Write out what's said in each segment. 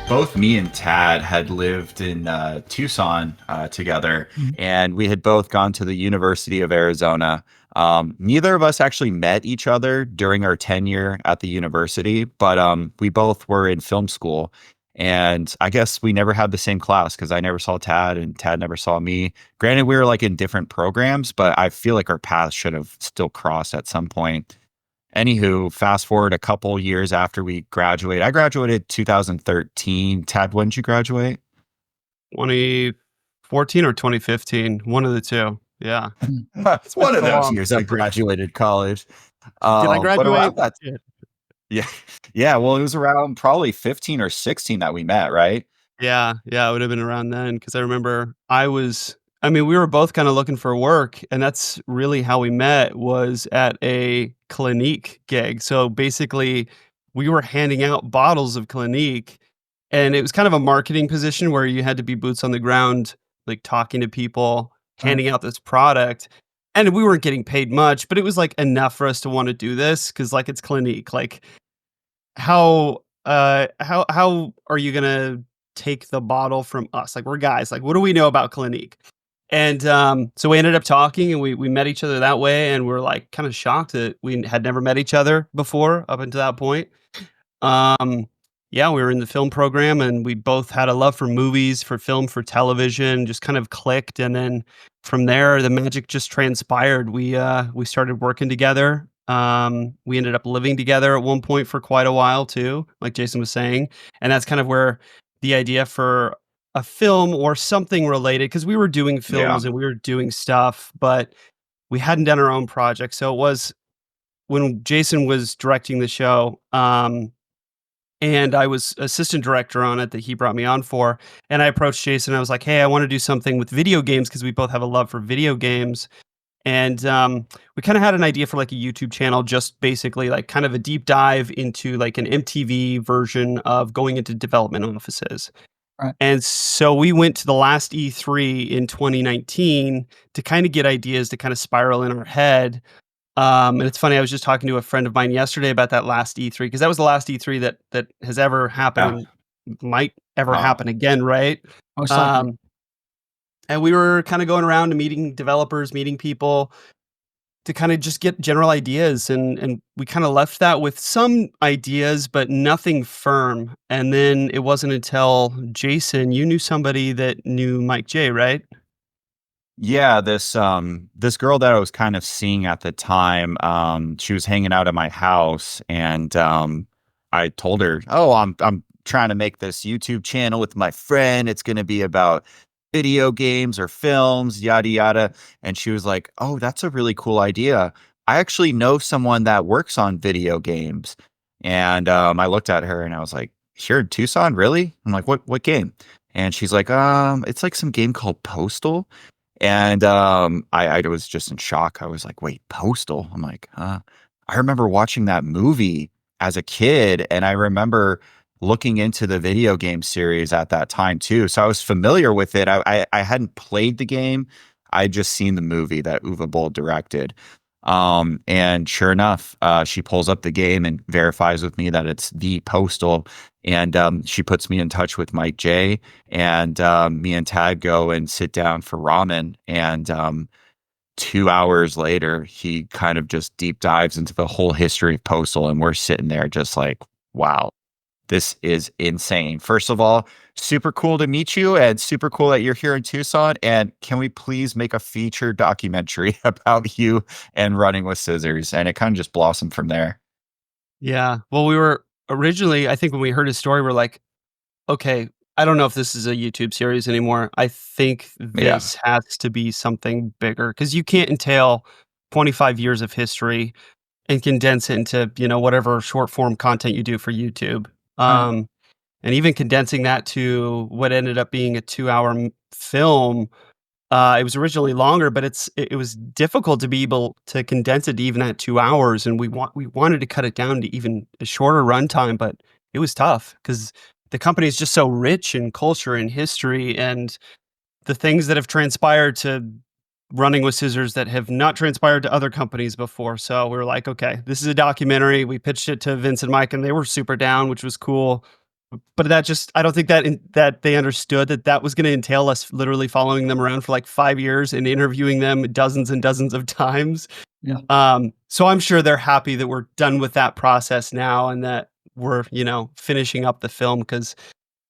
Both me and Tad had lived in Tucson together, Mhm. and we had both gone to the University of Arizona. Neither of us actually met each other during our tenure at the university, but we both were in film school. And I guess we never had the same class because I never saw Tad and Tad never saw me. Granted, we were like in different programs, but I feel like our paths should have still crossed at some point. Anywho, fast forward a couple years after we graduated. I graduated 2013. Tad, when did you graduate? 2014 or 2015, one of the two. Yeah, it's been One of so those long. years I graduated college. Did I But graduate? around that, Yeah. yeah, yeah. Well, it was around probably 15 or 16 that we met, right? Yeah, it would have been around then because I remember I mean, we were both kinda looking for work, and that's really how we met was at a Clinique gig. So, basically, we were handing out bottles of Clinique, and it was kind of a marketing position where you had to be boots on the ground, like, talking to people, Right. handing out this product, and we weren't getting paid much, but it was, like, enough for us to wanna do this because, like, it's Clinique. Like, how are you gonna take the bottle from us? Like, we're guys, like, what do we know about Clinique? And, so we ended up talking and we met each other that way, and we're, like, kinda shocked that we had never met each other before up until that point. Um, yeah, we were in the film program, and we both had a love for movies, for film, for television, just kind of clicked, and then from there, the magic just transpired. We started working together. We ended up living together at one point for quite a while too, like Jason was saying, and that's kind of where the idea for a film or something related, because we were doing Yeah. films and we were doing stuff, but we hadn't done our own project. So it was when Jason was directing the show, and I was assistant director on it that he brought me on for. And I approached Jason. I was like, "Hey, I want to do something with video games because we both have a love for video games." And we kind of had an idea for like a YouTube channel, just basically like kind of a deep dive into like an MTV version of going into development offices. Right. And so we went to the last E3 in 2019 to kind of get ideas to kind of spiral in our head. And it's funny, I was just talking to a friend of mine yesterday about that last E3 because that was the last E3 that has ever Yeah. happened and might ever Uh, happen again, right? Most likely. Um, and we were kind of going around and meeting developers, meeting people to kind of just get general ideas, and we kind of left that with some ideas, but nothing firm. And then it wasn't until Jason, you knew somebody that knew Mike J, right? yeah, this girl that I was kind of seeing at the time, she was hanging out at my house, and I told her, "Oh, I'm trying to make this YouTube channel with my friend. It's going to be about video games or films, yada yada." And she was like, "Oh, that's a really cool idea. I actually know someone that works on video games." And I looked at her and I was like, "Here in Tucson, really?" I'm like, "What game?" And she's like, it's like some game called Postal." And I was just in shock. I was like, "Wait, Postal?" I'm like, "Huh?" I remember watching that movie as a kid, and I remember looking into the video game series at that time too. So I was familiar with it. I hadn't played the game. I'd just seen the movie that Uwe Boll directed. And sure enough, she pulls up the game and verifies with me that it's the Postal. And she puts me in touch with Mike J. And me and Tad go and sit down for ramen. And 2 hours later, he kind of just deep dives into the whole history of Postal. And we're sitting there just like, wow, this is insane. First of all, super cool to meet you and super cool that you're here in Tucson. And can we please make a feature documentary about you and running with scissors? And it kind of just blossomed from there. Yeah. Well, we were originally, I think when we heard his story, we're like, okay, I don't know if this is a YouTube series anymore. I think Yeah. this has to be something bigger because you can't entail 25 years of history and condense it into, whatever short form content you do for YouTube. Right. And even condensing that to what ended up being a 2-hour film. It was originally longer, but it was difficult to be able to condense it to even at 2 hours, and we wanted to cut it down to even a shorter runtime, but it was tough because the company is just so rich in culture and history and the things that have transpired to running with scissors that have not transpired to other companies before. So we were like, okay, this is a documentary. We pitched it to Vince and Mike, and they were super down, which was cool. but that just I don't think that they understood that was gonna entail us literally following them around for, like, 5 years and interviewing them dozens and dozens of times. Yeah. So I'm sure they're happy that we're done with that process now and that we're, finishing up the film because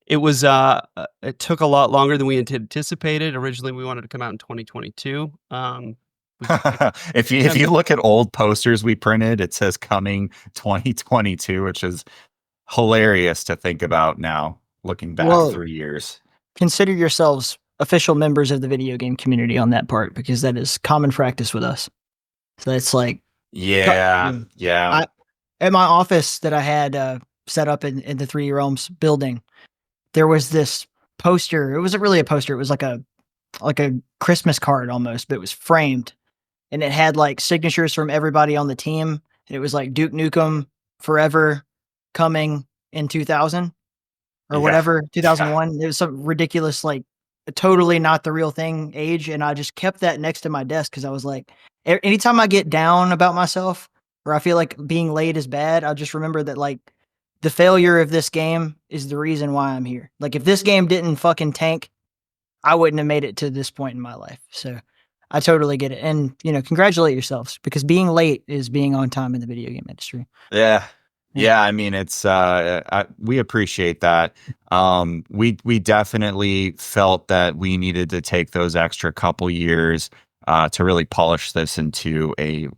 it took a lot longer than we had anticipated. Originally, we wanted to come out in 2022. We If you look at old posters we printed, it says coming 2022, which is hilarious to think about now, looking back Well, 3 years. consider yourselves official members of the video game community on that part because that is common practice with us. So it's like Yeah, yeah. I, at my office that I had set up in the 3 Realms building, there was this poster. It wasn't really a poster. It was like a Christmas card almost, but it was framed, and it had like signatures from everybody on the team. And it was like Duke Nukem Forever coming in 2000 or Yeah. whatever 2001. It was some ridiculous like totally not the real thing age, and I just kept that next to my desk because I was like, anytime I get down about myself or I feel like being late is bad, I just remember that like the failure of this game is the reason why I'm here. Like if this game didn't fucking tank, I wouldn't have made it to this point in my life. So I totally get it. And, congratulate yourselves because being late is being on time in the video game industry. Yeah. Yeah, I mean it's we appreciate that. We definitely felt that we needed to take those extra couple years to really polish this into a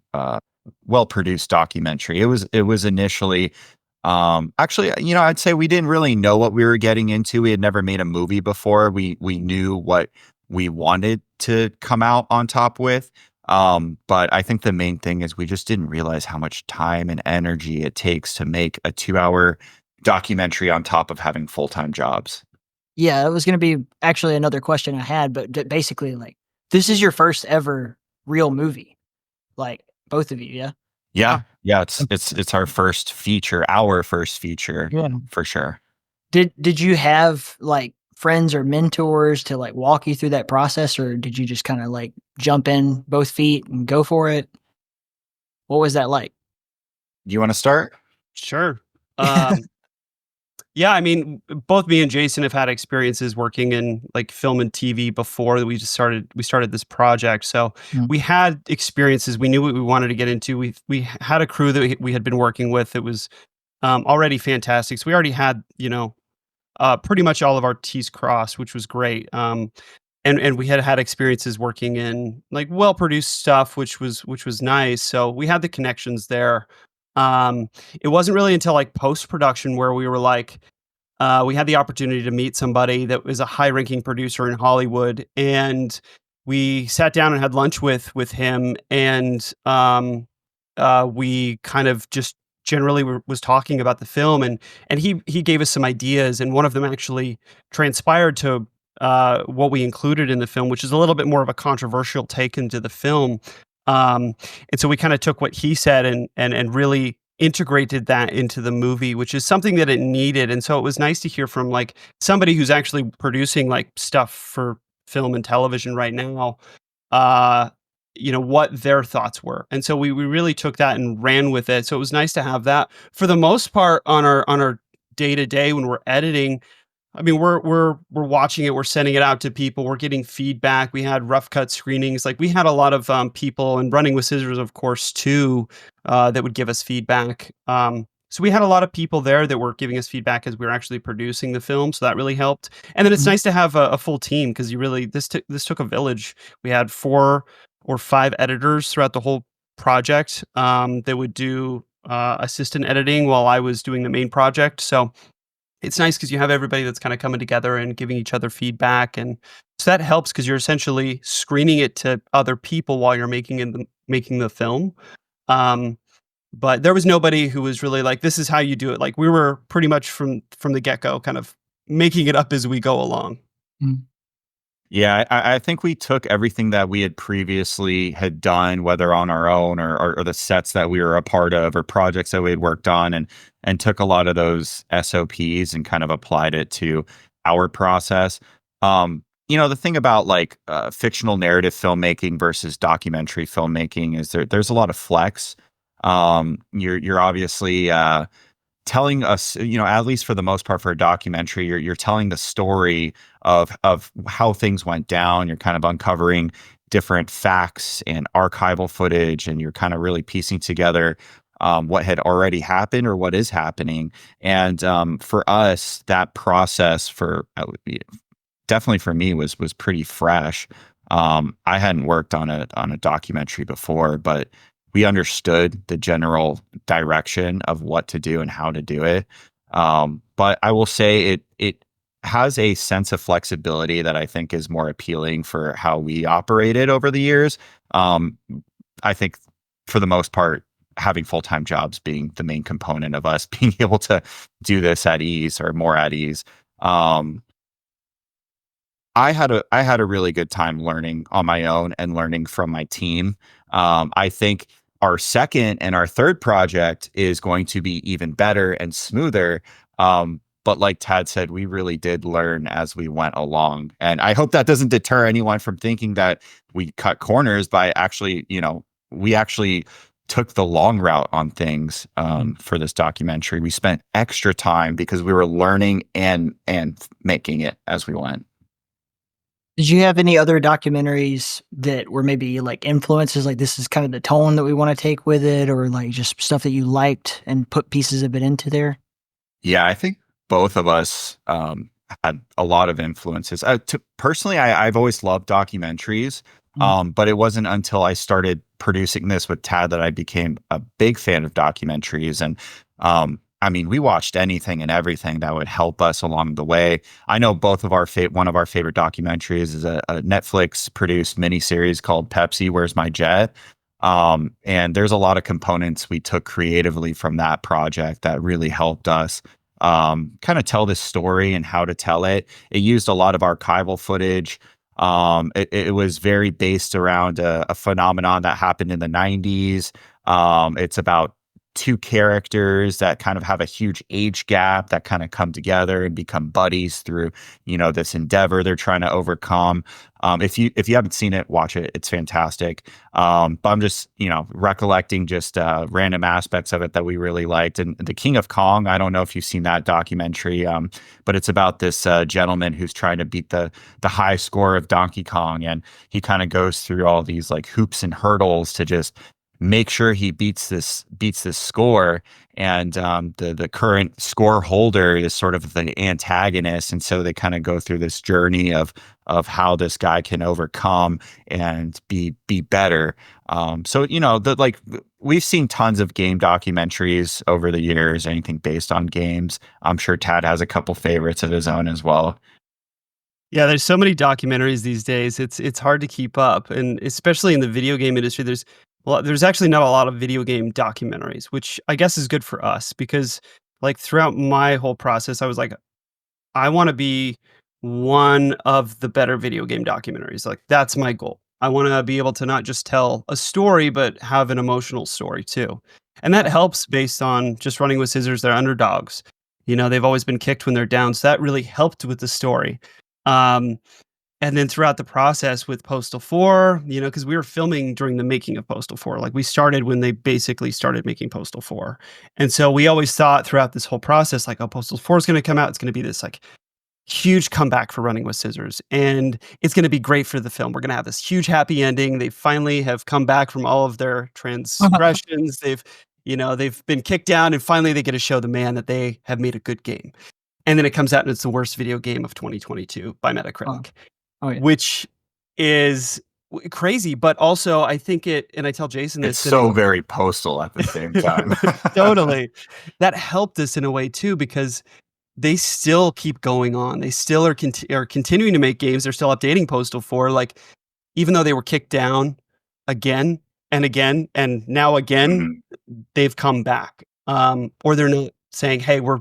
well-produced documentary. It was initially actually, I'd say we didn't really know what we were getting into. We had never made a movie before. We knew what we wanted to come out on top with. But I think the main thing is we just didn't realize how much time and energy it takes to make a 2-hour documentary on top of having full-time jobs. Yeah, it was going to be actually another question I had, but basically, like, this is your first ever real movie, like both of you, yeah. Yeah, it's our first feature, Yeah. for sure. Did you have like friends or mentors to like walk you through that process, or did you just kind of like jump in both feet and go for it? What was that like? Do you want to start? Sure. Yeah, I mean, both me and Jason have had experiences working in like film and TV before we started this project. So Mm. we had experiences. We knew what we wanted to get into. We had a crew that we had been working with that was already fantastic. So we already had pretty much all of our T's crossed, which was great. And we had experiences working in like well produced stuff, which was nice. So we had the connections there. It wasn't really until like post production where we were like, we had the opportunity to meet somebody that was a high ranking producer in Hollywood, and we sat down and had lunch with him, and we kind of just generally was talking about the film, and he gave us some ideas, and one of them actually transpired to what we included in the film, which is a little bit more of a controversial take into the film. And so we kind of took what he said and really integrated that into the movie, which is something that it needed. And so it was nice to hear from like somebody who's actually producing like stuff for film and television right now, what their thoughts were. And so we really took that and ran with it. So it was nice to have that. For the most part on our day to day when we're editing, I mean, we're watching it, we're sending it out to people, we're getting feedback. We had rough cut screenings, like we had a lot of people, and running with scissors, of course, too, that would give us feedback. So we had a lot of people there that were giving us feedback as we were actually producing the film, so that really helped. And then it's Mhm. nice to have a full team because this took a village. We had 4 or 5 editors throughout the whole project that would do assistant editing while I was doing the main project. So it's nice because you have everybody that's kind of coming together and giving each other feedback, and so that helps because you're essentially screening it to other people while you're making the film. Um, but there was nobody who was really like, "This is how you do it." Like we were pretty much from the get go, kind of making it up as we go along. Mm. Yeah, I think we took everything that we had previously had done, whether on our own or the sets that we were a part of or projects that we had worked on, and took a lot of those SOPs and kind of applied it to our process. The thing about like fictional narrative filmmaking versus documentary filmmaking is there's a lot of flex. You're obviously telling us, at least for the most part for a documentary, you're telling the story of how things went down. You're kind of uncovering different facts and archival footage, and you're kind of really piecing together what had already happened or what is happening. And for us, that process definitely for me was pretty fresh. I hadn't worked on a documentary before, but we understood the general direction of what to do and how to do it. But I will say it has a sense of flexibility that I think is more appealing for how we operated over the years. Um, I think for the most part, having full-time jobs being the main component of us being able to do this at ease or more at ease. Um, I had a really good time learning on my own and learning from my team. I think our second and our third project is going to be even better and smoother. But like Tad said, we really did learn as we went along, and I hope that doesn't deter anyone from thinking that we cut corners by actually, we actually took the long route on things for this documentary. We spent extra time because we were learning and making it as we went. Did you have any other documentaries that were maybe like influences, like this is kind of the tone that we want to take with it, or like just stuff that you liked and put pieces of it into there? Yeah, I think both of us had a lot of influences. Personally, I've always loved documentaries, Mm. but it wasn't until I started producing this with Tad that I became a big fan of documentaries. And I mean, we watched anything and everything that would help us along the way. I know both of one of our favorite documentaries is a Netflix produced miniseries called Pepsi, Where's My Jet? And there's a lot of components we took creatively from that project that really helped us kind of tell this story and how to tell it. It used a lot of archival footage. It was very based around a phenomenon that happened in the 90s. It's about two characters that kind of have a huge age gap that kind of come together and become buddies through, this endeavor they're trying to overcome. If you haven't seen it, watch it. It's fantastic. But I'm just, recollecting just random aspects of it that we really liked. And The King of Kong, I don't know if you've seen that documentary, but it's about this gentleman who's trying to beat the high score of Donkey Kong, and he kind of goes through all these like hoops and hurdles to just make sure he beats this score. And the current score holder is sort of the antagonist, and so they kind of go through this journey of how this guy can overcome and be better. So we've seen tons of game documentaries over the years, anything based on games. I'm sure Tad has a couple favorites of his own as well. Yeah, there's so many documentaries these days. It's hard to keep up, and especially in the video game industry, there's actually not a lot of video game documentaries, which I guess is good for us because like throughout my whole process, I was like, I want to be one of the better video game documentaries. Like that's my goal. I want to be able to not just tell a story, but have an emotional story too. And that helps based on just running with scissors. They're underdogs. They've always been kicked when they're down. So that really helped with the story. Um, and then throughout the process with Postal 4, because we were filming during the making of Postal 4, like we started when they basically started making Postal 4. And so we always thought throughout this whole process, like, oh, Postal 4 is going to come out. It's going to be this like huge comeback for Running with Scissors. And it's going to be great for the film. We're going to have this huge happy ending. They finally have come back from all of their transgressions. They've been kicked down, and finally they get to show the man that they have made a good game. And then it comes out and it's the worst video game of 2022 by Oh, Metacritic, oh yeah. which is crazy. But also, I think and I tell Jason It's this, so very Postal at the same time. totally, that helped us in a way too, because they still keep going on. They still are continuing to make games. They're still updating Postal 4. Like, even though they were kicked down again and again, and now again, Mhm. they've come back. Or they're not saying, "Hey, we're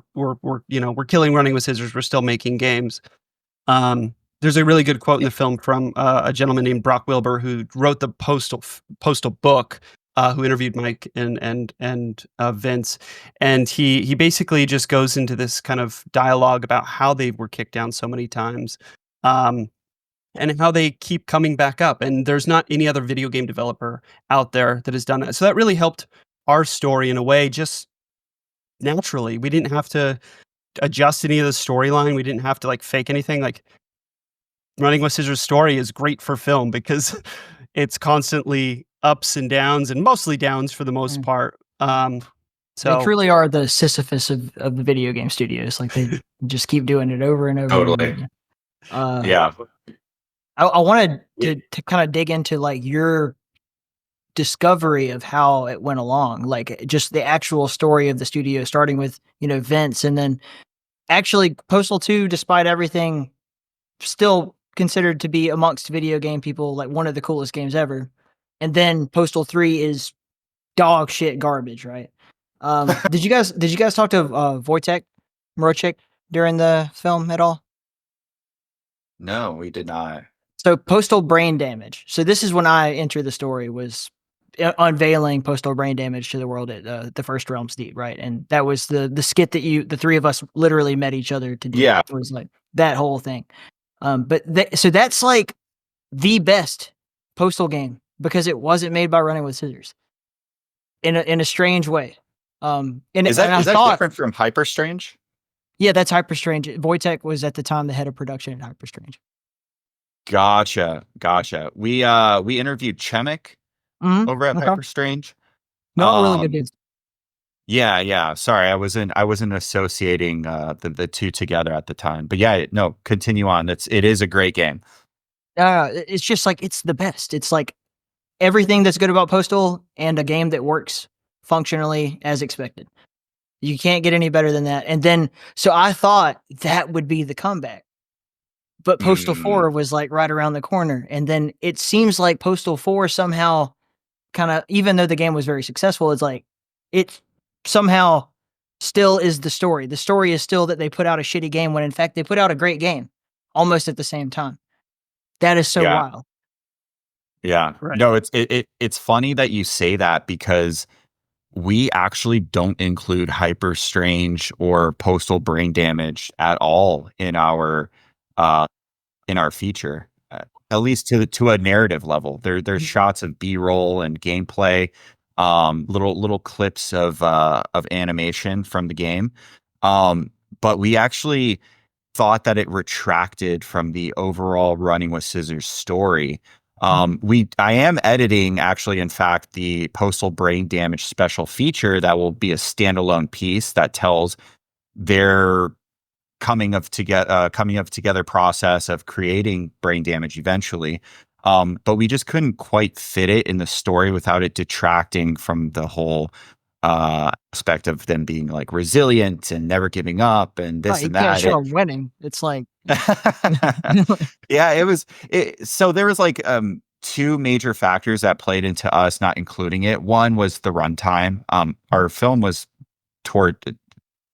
killing Running with Scissors. We're still making games." There's a really good quote in the film from a gentleman named Brock Wilbur who wrote the Postal book, who interviewed Mike and Vince, and he basically just goes into this kind of dialogue about how they were kicked down so many times, um, and how they keep coming back up. And there's not any other video game developer out there that has done that. So that really helped our story in a way, just naturally. We didn't have to adjust any of the storyline. We didn't have to like fake anything. Like Running with Scissors story is great for film because it's constantly ups and downs and mostly downs for the most Mm. part. They So truly are the Sisyphus of the video game studios. Like they just keep doing it over and over and over Totally. again. Uh, Yeah. I wanted to kind of dig into like your discovery of how it went along, like just the actual story of the studio, starting with Vince, and then actually Postal 2, despite everything, still considered to be amongst video game people like one of the coolest games ever. And then Postal 3 is dog shit garbage, right? Did you guys talk to Wojtek Mroczek during the film at all? No, we did not. So Postal Brain Damage. So this is when I entered the story, was unveiling Postal Brain Damage to the world at the first Realms Deep, right? And that was the skit that the three of us literally met each other to do. Yeah. It was like that whole thing. So that's like the best Postal game because it wasn't made by Running with Scissors in a strange way. And Is and I that thought, different from Hyper Strange? yeah, that's Hyper Strange. Wojtek was at the time the head of production at Hyper Strange. Gotcha. We interviewed Chemik over at Okay. Hyper Strange. No, really good dudes. Yeah. Sorry, I wasn't associating the two together at the time. But yeah, no, continue on. It is a great game. It's just like it's the best. It's like everything that's good about Postal and a game that works functionally as expected. You can't get any better than that. And then, so I thought that would be the comeback. But Postal 4 was like right around the corner. And then it seems like Postal 4 somehow kind of, even though the game was very successful, it's like it somehow still is the story. The story is still that they put out a shitty game when in fact they put out a great game almost at the same time. That is so wild. Yeah. Right. No, it's funny that you say that because we actually don't include Hyper Strange or Postal Brain Damage at all in our feature, at least to a narrative level. There's shots of B-roll and gameplay, little clips of animation from the game, but we actually thought that it retracted from the overall Running with Scissors story. I am editing, actually, in fact, the Postal Brain Damage special feature that will be a standalone piece that tells their coming of together process of creating Brain Damage eventually. But we just couldn't quite fit it in the story without it detracting from the whole aspect of them being like resilient and never giving up and this You and can't that. show them winning. It's like, Yeah, so there was like two major factors that played into us not including it. One was the runtime. Our film was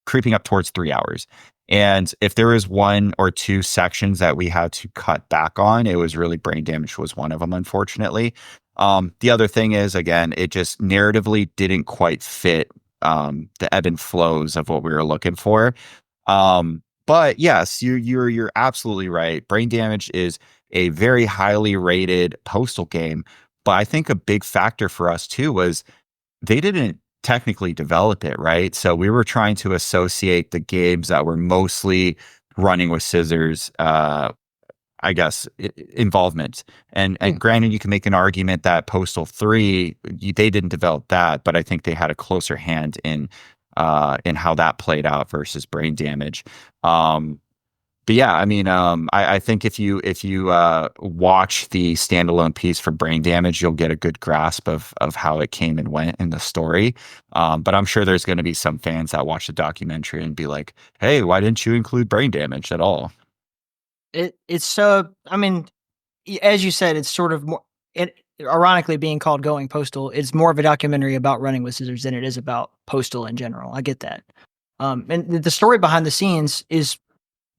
creeping up towards 3 hours. And if there was one or two sections that we had to cut back on, it was really Brain Damage was one of them, unfortunately. The other thing is, again, it just narratively didn't quite fit the ebb and flows of what we were looking for. But yes, you're absolutely right. Brain Damage is a very highly rated Postal game, but I think a big factor for us too was they didn't technically develop it, right? So we were trying to associate the games that were mostly Running with Scissors, I guess, involvement. And granted, you can make an argument that Postal 3, they didn't develop that, but I think they had a closer hand in how that played out versus Brain Damage. But yeah, I mean, I think if you watch the standalone piece for Brain Damage, you'll get a good grasp of how it came and went in the story. But I'm sure there's going to be some fans that watch the documentary and be like, "Hey, why didn't you include Brain Damage at all?" it's I mean, as you said, it's sort of more. Ironically, being called Going Postal, it's more of a documentary about Running with Scissors than it is about Postal in general. I get that. And the story behind the scenes is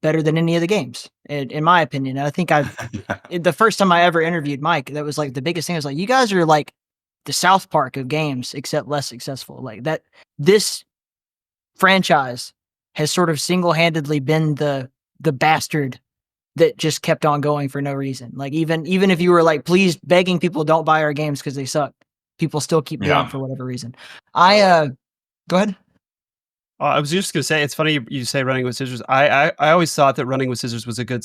better than any of the games, in my opinion. And I think the first time I ever interviewed Mike, that was like the biggest thing. I was like, you guys are like the South Park of games, except less successful. Like that, this franchise has sort of single-handedly been the bastard that just kept on going for no reason. Like even if you were like, please begging people don't buy our games because they suck, people still keep going for whatever reason. Go ahead. I was just gonna say, it's funny you say Running with Scissors. I always thought that Running with Scissors was a good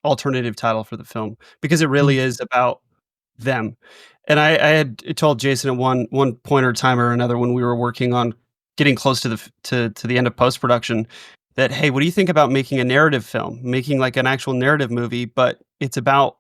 alternative title for the film because it Mm. really is about them. And I had told Jason at one point or time or another when we were working on getting close to to the end of post production that, hey, what do you think about making a narrative film, making like an actual narrative movie, but it's about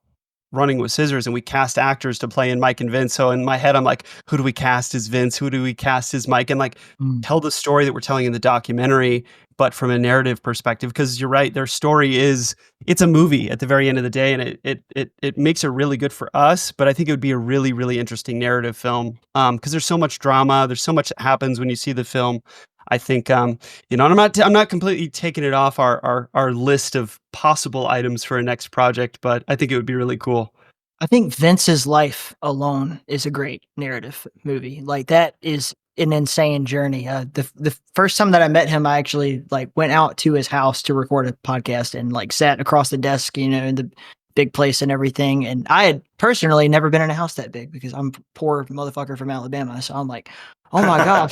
running with scissors, and we cast actors to play in Mike and Vince. So in my head, I'm like, who do we cast as Vince? Who do we cast as Mike? And like Mm. tell the story that we're telling in the documentary, but from a narrative perspective. Because you're right, their story is it's a movie at the very end of the day, and it makes it really good for us. But I think it would be a really really interesting narrative film because there's so much drama, there's so much that happens when you see the film. I think and I'm not completely taking it off our list of possible items for a next project, but I think it would be really cool. I think Vince's life alone is a great narrative movie. Like that is an insane journey. The first time that I met him, I actually like went out to his house to record a podcast and like sat across the desk, in the big place and everything. And I had personally never been in a house that big because I'm a poor motherfucker from Alabama. So I'm like, oh my gosh,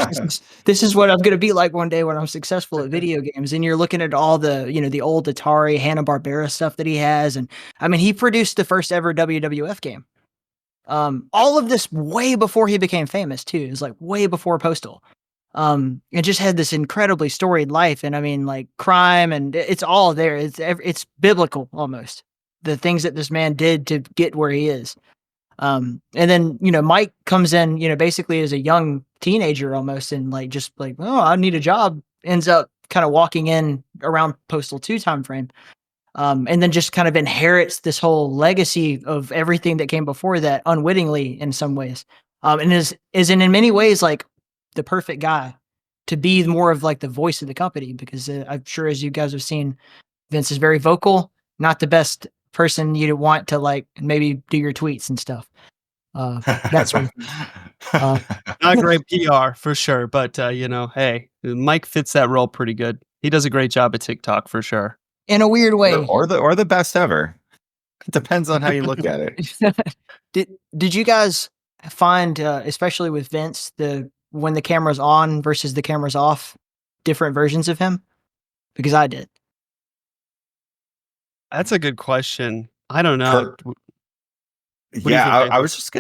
this is what I'm gonna be like one day when I'm successful at video games. And you're looking at all the, the old Atari, Hanna-Barbera stuff that he has. And I mean, he produced the first ever WWF game. All of this way before he became famous too. It was like way before Postal. It just had this incredibly storied life, and I mean, like crime, and it's all there. It's biblical almost. The things that this man did to get where he is. And then Mike comes in, basically as a young teenager almost, and like just like, oh, I need a job. Ends up kind of walking in around Postal 2 timeframe. And then just kind of inherits this whole legacy of everything that came before that unwittingly in some ways. And is in many ways like the perfect guy to be more of like the voice of the company because I'm sure as you guys have seen, Vince is very vocal, not the best person you'd want to like maybe do your tweets and stuff. That sort of thing. Uh, Not great PR for sure, but hey, Mike fits that role pretty good. He does a great job at TikTok for sure. in a weird way. Or the best ever. It depends on how you look at it. Did you guys find, especially with Vince, when the camera's on versus the camera's off, different versions of him? Because I did. That's a good question. I don't know. Per- What do you think, I Jason? was just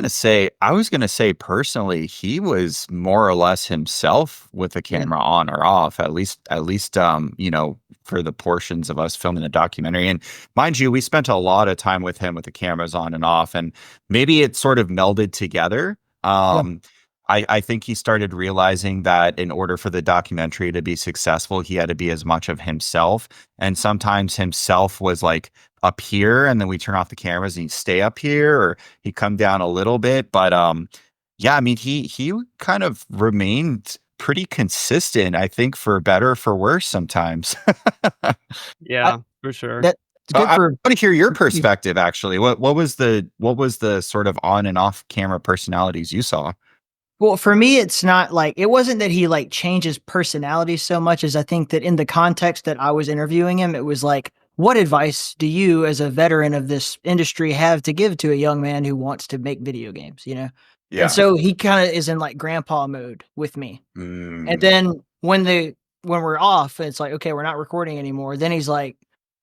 gonna say, personally, he was more or less himself with the Yeah. camera on or off, at least, for the portions of us filming the documentary. And mind you, we spent a lot of time with him with the cameras on and off, and maybe it sort of melded together. Yeah. I think he started realizing that in order for the documentary to be successful, he had to be as much of himself. And sometimes himself was like up here, and then we turn off the cameras and he'd stay up here, or he'd come down a little bit. But yeah, I mean, he kind of remained pretty consistent, I think, for better or for worse sometimes. Yeah, for sure. That's good I for want to hear your for you. perspective, actually. What was the sort of on and off camera personalities you saw? Well, for me, it's not like it wasn't that he like changes personality so much as I think that in the context that I was interviewing him, it was like, what advice do you, as a veteran of this industry, have to give to a young man who wants to make video games? And Yeah. so he kind of is in like grandpa mode with me. And Mm. then when we're off, it's like, okay, we're not recording anymore. Then he's like,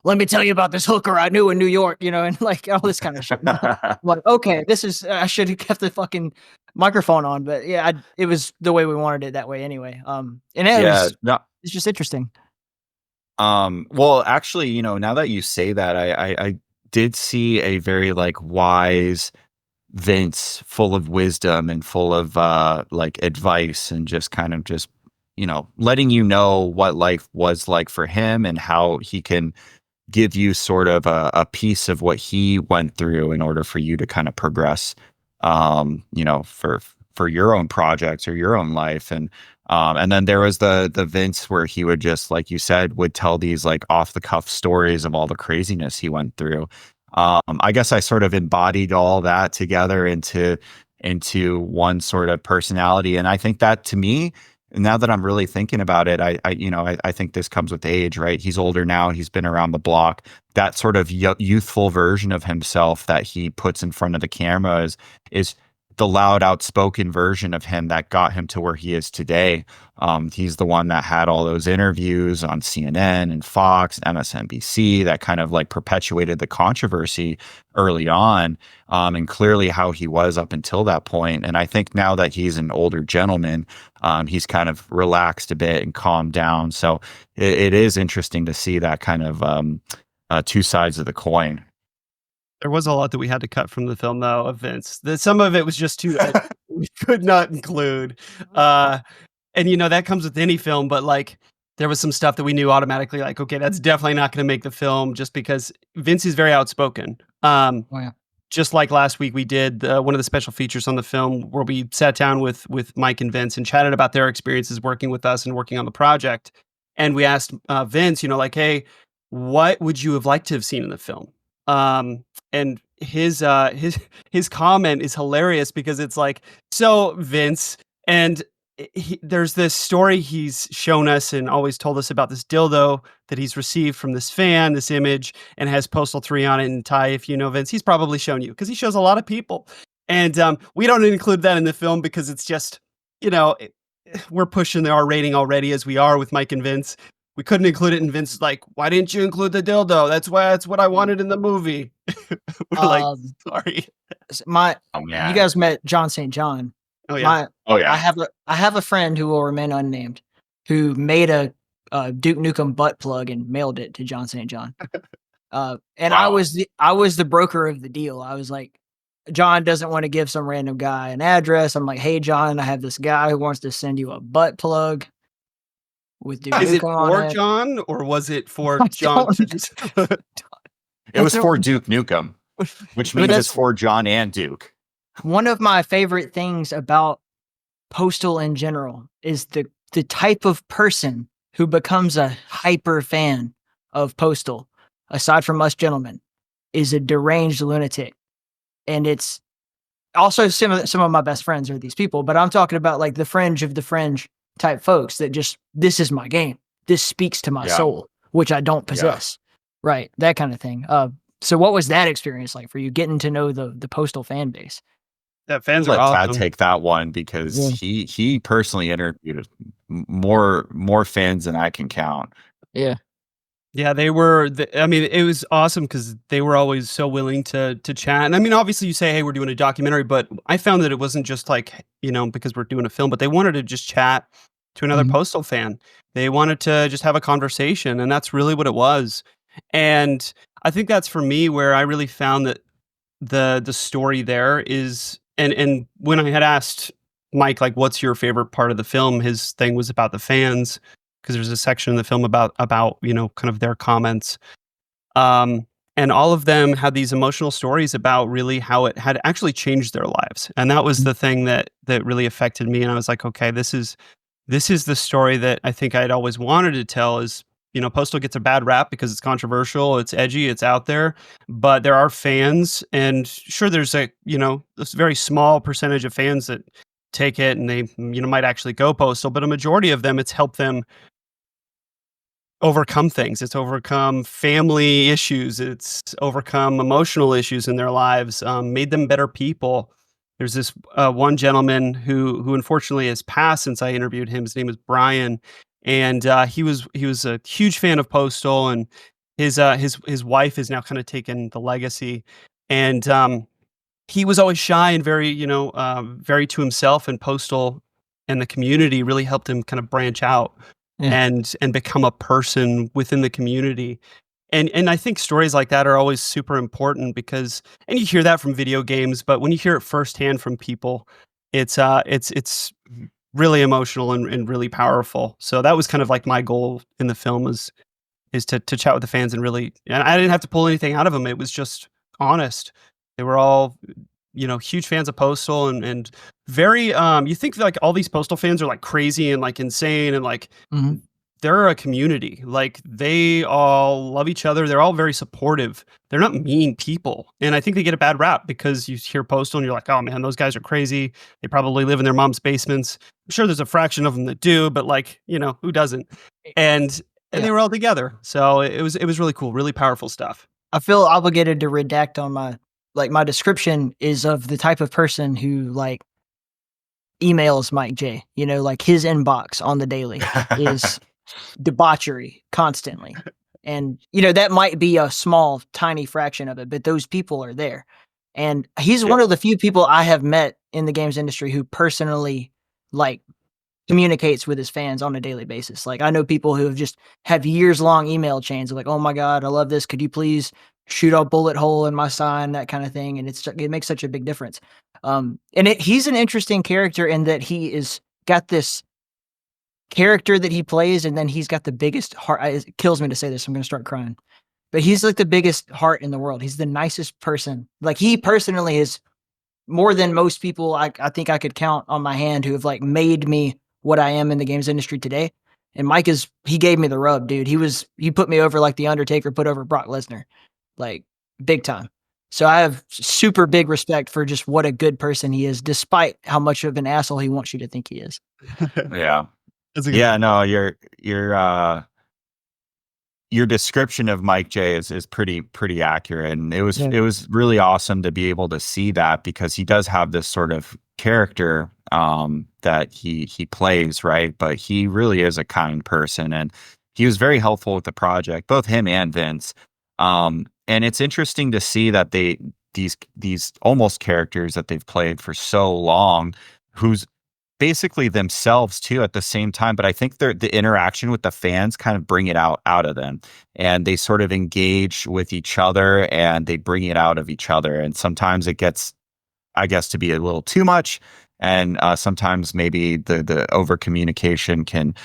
let me tell you about this hooker I knew in New York, and like all this kind of shit. I'm like, okay, this is I should have kept the fucking microphone on, but yeah, it was the way we wanted it that way anyway. And Yeah. No, it's just interesting. well, actually, now that you say that, I did see a very like wise Vince, full of wisdom and full of like advice, and just kind of just letting you know what life was like for him and how he can give you sort of a piece of what he went through in order for you to kind of progress, for your own projects or your own life. And then there was the Vince where he would just, like you said, would tell these like off the cuff stories of all the craziness he went through. I guess I sort of embodied all that together into one sort of personality. And I think that, to me, now that I'm really thinking about it, I think this comes with age, right? He's older now. He's been around the block. That sort of youthful version of himself that he puts in front of the camera is the loud, outspoken version of him that got him to where he is today. He's the one that had all those interviews on CNN and Fox, MSNBC that kind of like perpetuated the controversy early on, and clearly how he was up until that point. And I think now that he's an older gentleman, he's kind of relaxed a bit and calmed down. So it is interesting to see that kind of two sides of the coin. There was a lot that we had to cut from the film, though, of Vince. Some of it was just too we could not include. And that comes with any film, but like there was some stuff that we knew automatically, like, okay, that's definitely not going to make the film, just because Vince is very outspoken. Oh, yeah. Just like last week, we did one of the special features on the film where we sat down with Mike and Vince and chatted about their experiences working with us and working on the project. And we asked Vince, like, hey, what would you have liked to have seen in the film? And his comment is hilarious because it's like, so Vince, and there's this story he's shown us and always told us about this dildo that he's received from this fan, this image, and has Postal 3 on it. And Ty, if you know Vince, he's probably shown you because he shows a lot of people. And we don't include that in the film because it's just, we're pushing the R rating already as we are with Mike and Vince. We couldn't include it, and Vince is like, "Why didn't you include the dildo? That's what I wanted in the movie." We're like, "Sorry." You guys met John St. John. Oh yeah. I have a friend who will remain unnamed, who made a Duke Nukem butt plug and mailed it to John St. John. And wow. I was the broker of the deal. I was like, John doesn't want to give some random guy an address. I'm like, hey John, I have this guy who wants to send you a butt plug. With Duke Is it Nukem for on John or was it for John? It was for Duke Nukem, which means it's for John and Duke. One of my favorite things about Postal in general is the type of person who becomes a hyper fan of Postal, aside from us gentlemen, is a deranged lunatic. And it's also some of my best friends are these people, but I'm talking about like the fringe of the fringe type folks that just, this is my game. This speaks to my soul, which I don't possess. Yeah. Right. That kind of thing. So what was that experience like for you, getting to know the Postal fan base? That fans are let awesome. Tad take that one because he personally interviewed more fans than I can count. Yeah. Yeah, they were. It was awesome because they were always so willing to chat. And I mean, obviously, you say, "Hey, we're doing a documentary," but I found that it wasn't just like because we're doing a film, but they wanted to just chat to another Postal fan. They wanted to just have a conversation, and that's really what it was. And I think that's for me where I really found that the story there is. And when I had asked Mike, like, what's your favorite part of the film? His thing was about the fans. Because there's a section in the film about kind of their comments, and all of them had these emotional stories about really how it had actually changed their lives, and that was the thing that really affected me. And I was like, okay, this is the story that I think I'd always wanted to tell. Is Postal gets a bad rap because it's controversial, it's edgy, it's out there, but there are fans, and sure, there's a this very small percentage of fans that take it and they might actually go Postal, but a majority of them, it's helped them overcome things. It's overcome family issues. It's overcome emotional issues in their lives, made them better people. There's this one gentleman who unfortunately has passed since I interviewed him. His name is Brian. And he was a huge fan of Postal, and his wife has now kind of taken the legacy. And he was always shy and very, very to himself, and Postal and the community really helped him kind of branch out. Yeah. And become a person within the community. And I think stories like that are always super important because, and you hear that from video games, but when you hear it firsthand from people, it's really emotional and really powerful. So that was kind of like my goal in the film is to chat with the fans and I didn't have to pull anything out of them. It was just honest. They were all, huge fans of Postal and very, you think like all these Postal fans are like crazy and like insane and like they're a community. Like they all love each other. They're all very supportive. They're not mean people. And I think they get a bad rap because you hear Postal and you're like, oh man, those guys are crazy. They probably live in their mom's basements. I'm sure there's a fraction of them that do, but like, who doesn't? And they were all together. So it was really cool, really powerful stuff. I feel obligated to redact on my like my description is of the type of person who like emails Mike J. You know, like his inbox on the daily is debauchery constantly. And, you know, that might be a small, tiny fraction of it, but those people are there. And he's Yeah. one of the few people I have met in the games industry who personally like communicates with his fans on a daily basis. Like I know people who have just have years long email chains of like, oh my God, I love this. Could you please shoot a bullet hole in my sign, that kind of thing. And it makes such a big difference. He's an interesting character in that he is got this character that he plays, and then he's got the biggest heart. It kills me to say this. I'm going to start crying. But he's like the biggest heart in the world. He's the nicest person. Like he personally is more than most people I think I could count on my hand who have like made me what I am in the games industry today. And Mike he gave me the rub, dude. He put me over like the Undertaker put over Brock Lesnar, like big time. So I have super big respect for just what a good person he is, despite how much of an asshole he wants you to think he is. Yeah. That's a good Yeah, no, your description of Mike J is pretty accurate, and it was really awesome to be able to see that because he does have this sort of character that he plays, right? But he really is a kind person, and he was very helpful with the project, both him and Vince. And it's interesting to see that these almost characters that they've played for so long, who's basically themselves too at the same time, but I think the interaction with the fans kind of bring it out of them, and they sort of engage with each other and they bring it out of each other, and sometimes it gets, I guess, to be a little too much, and sometimes maybe the over communication can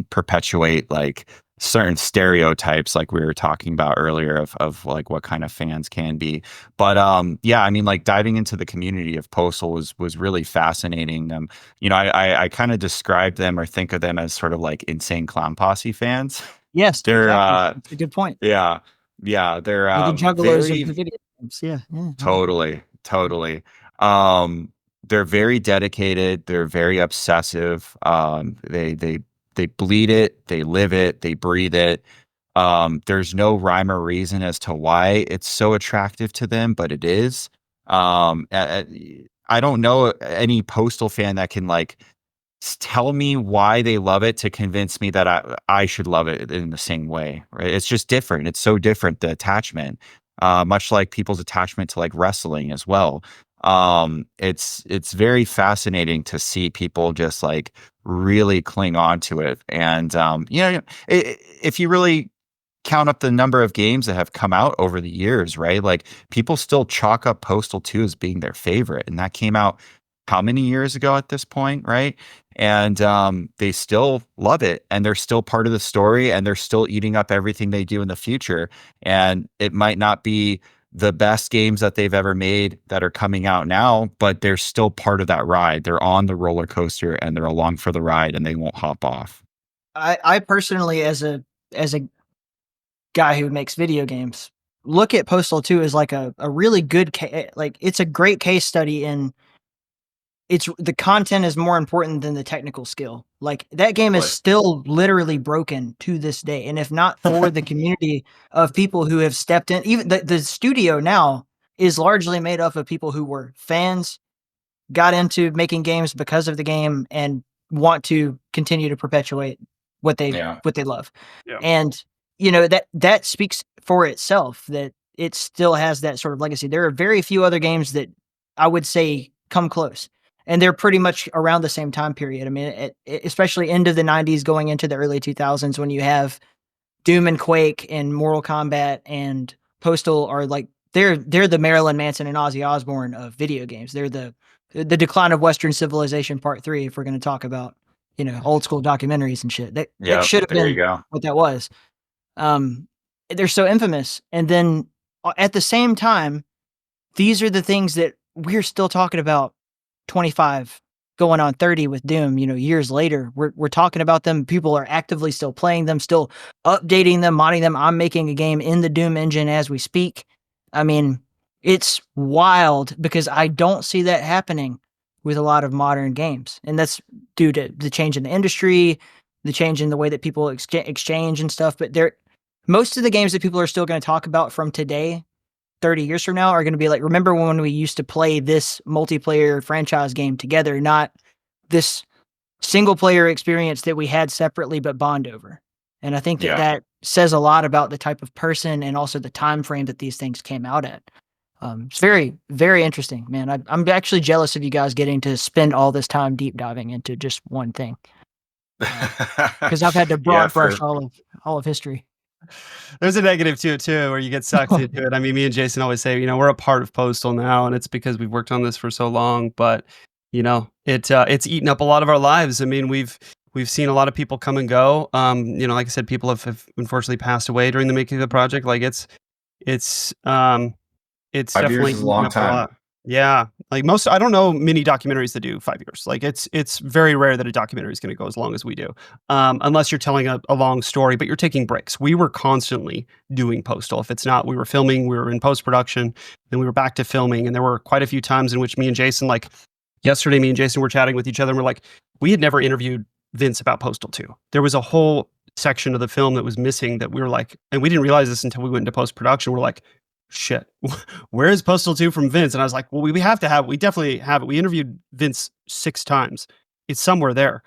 perpetuate like certain stereotypes like we were talking about earlier of like what kind of fans can be. But yeah, I mean, like diving into the community of Postal was really fascinating. You know, I kind of describe them or think of them as sort of like insane clown posse fans. Yes, They're exactly. That's a good point. yeah, they're They're the juggalos of very the video games. Yeah. totally. Um, they're very dedicated. They're very obsessive. They bleed it, they live it, they breathe it. There's no rhyme or reason as to why it's so attractive to them, but it is. I don't know any Postal fan that can like tell me why they love it to convince me that I should love it in the same way, right? It's just different. It's so different, the attachment, much like people's attachment to like wrestling as well. It's very fascinating to see people just like really cling on to it. And, you know, if you really count up the number of games that have come out over the years, right? Like people still chalk up Postal 2 as being their favorite. And that came out how many years ago at this point, right? And they still love it, and they're still part of the story, and they're still eating up everything they do in the future. And it might not be the best games that they've ever made that are coming out now, but they're still part of that ride. They're on the roller coaster and they're along for the ride, and they won't hop off. I personally, as a guy who makes video games, look at Postal 2 as like a really good like it's a great case study in it's the content is more important than the technical skill. Like that game is Right. still literally broken to this day. And if not for the community of people who have stepped in, even the studio now is largely made up of people who were fans, got into making games because of the game, and want to continue to perpetuate what they Yeah. love. Yeah. And you know that speaks for itself that it still has that sort of legacy. There are very few other games that I would say come close. And they're pretty much around the same time period. I mean, especially end of the 90s going into the early 2000s when you have Doom and Quake and Mortal Kombat and Postal are like they're the Marilyn Manson and Ozzy Osbourne of video games. They're the decline of Western civilization part 3 if we're going to talk about, you know, old school documentaries and shit. That Yeah, should have there you been go. what that was. They're so infamous. And then at the same time, these are the things that we're still talking about 25 going on 30 with Doom, you know, years later. We're talking about them. People are actively still playing them, still updating them, modding them. I'm making a game in the Doom engine as we speak. I mean, it's wild because I don't see that happening with a lot of modern games. And that's due to the change in the industry, the change in the way that people exchange and stuff. But most of the games that people are still going to talk about from today 30 years from now are going to be like, remember when we used to play this multiplayer franchise game together, not this single player experience that we had separately but bond over. And I think that Yeah. that says a lot about the type of person and also the time frame that these things came out at. It's very, very interesting, man. I'm actually jealous of you guys getting to spend all this time deep diving into just one thing, because I've had to Yeah, broad brush all of history. There's a negative to it too, where you get sucked into it. I mean, me and Jason always say, we're a part of Postal now, and it's because we've worked on this for so long. But it's eaten up a lot of our lives. I mean, we've seen a lot of people come and go. Like I said, people have unfortunately passed away during the making of the project. Like it's 5 years definitely is a eaten long up a time. lot. Yeah, like I don't know many documentaries that do 5 years. Like it's very rare that a documentary is going to go as long as we do, unless you're telling a long story, but you're taking breaks. We were constantly doing Postal. If it's not, we were filming, we were in post production, then we were back to filming, and there were quite a few times in which me and Jason, like yesterday, me and Jason were chatting with each other, and we're like, we had never interviewed Vince about Postal 2. There was a whole section of the film that was missing that we were like, and we didn't realize this until we went into post production. We're like, shit, where is Postal 2 from Vince? And I was like, well, we definitely have it. We interviewed Vince 6 times. It's somewhere there.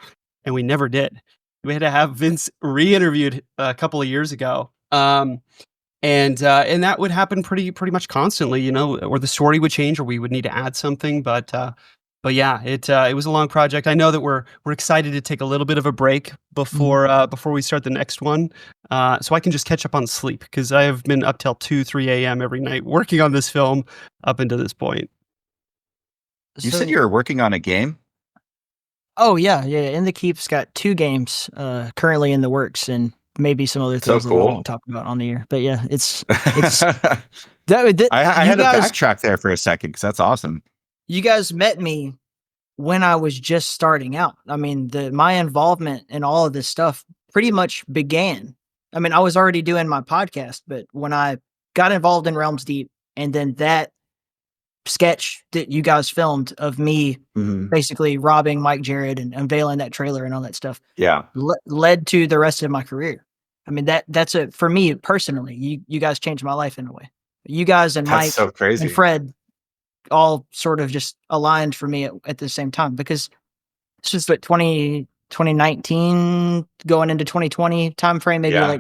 And we never did. We had to have Vince re-interviewed a couple of years ago. And that would happen pretty much constantly, or the story would change, or we would need to add something. But yeah, it was a long project. I know that we're excited to take a little bit of a break before we start the next one, so I can just catch up on sleep, because I have been up till 2-3 a.m. every night working on this film up until this point. You said you were working on a game? Oh yeah. In the Keep's got 2 games currently in the works, and maybe some other things that I won't talk about on the air. But yeah, it's I had to backtrack there for a second, because that's awesome. You guys met me when I was just starting out. I mean, my involvement in all of this stuff pretty much began. I mean, I was already doing my podcast, but when I got involved in Realms Deep, and then that sketch that you guys filmed of me basically robbing Mike Jarrett and unveiling that trailer and all that stuff, led to the rest of my career. I mean, that's for me personally. You guys changed my life in a way. You guys and Mike and Fred all sort of just aligned for me at the same time, because it's just like 2019 going into 2020 time frame, maybe I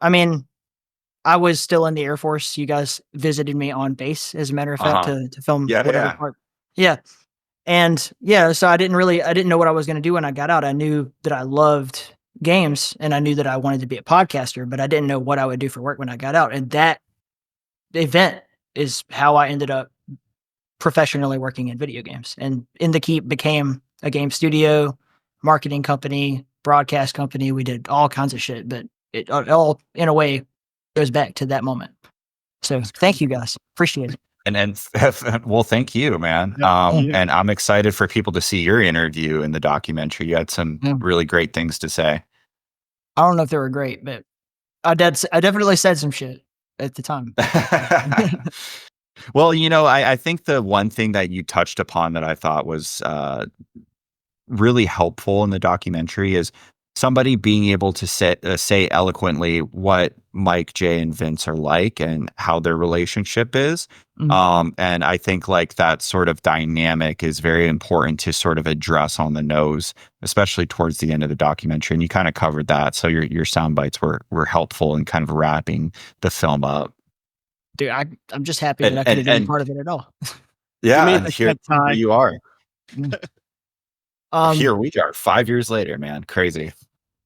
mean, I was still in the Air Force. You guys visited me on base, as a matter of fact, to film whatever part. And so I didn't know what I was going to do when I got out. I knew that I loved games, and I knew that I wanted to be a podcaster, but I didn't know what I would do for work when I got out. And that event is how I ended up professionally working in video games. And In the Keep became a game studio, marketing company, broadcast company. We did all kinds of shit, but it all in a way goes back to that moment. So thank you guys. Appreciate it. And well, thank you, man. And I'm excited for people to see your interview in the documentary. You had some really great things to say. I don't know if they were great, but I definitely said some shit at the time. Well, I think the one thing that you touched upon that I thought was really helpful in the documentary is somebody being able to say eloquently what Mike, Jay, and Vince are like and how their relationship is. And I think like that sort of dynamic is very important to sort of address on the nose, especially towards the end of the documentary. And you kind of covered that. So your sound bites were helpful in kind of wrapping the film up. Dude, I'm just happy that I could have been part of it at all. Yeah, and here you are. Here we are 5 years later, man. Crazy.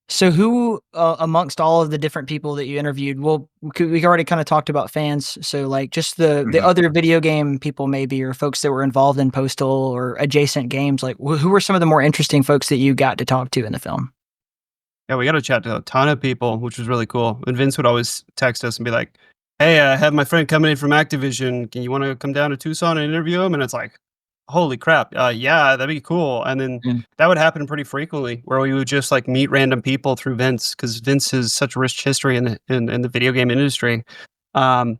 So who amongst all of the different people that you interviewed, we already kind of talked about fans. So like just the other video game people maybe, or folks that were involved in Postal or adjacent games, like who were some of the more interesting folks that you got to talk to in the film? Yeah, we got to chat to a ton of people, which was really cool. And Vince would always text us and be like, hey, I have my friend coming in from Activision. Can you want to come down to Tucson and interview him? And it's like, holy crap. Yeah, that'd be cool. And then that would happen pretty frequently, where we would just like meet random people through Vince, because Vince has such a rich history in the video game industry. I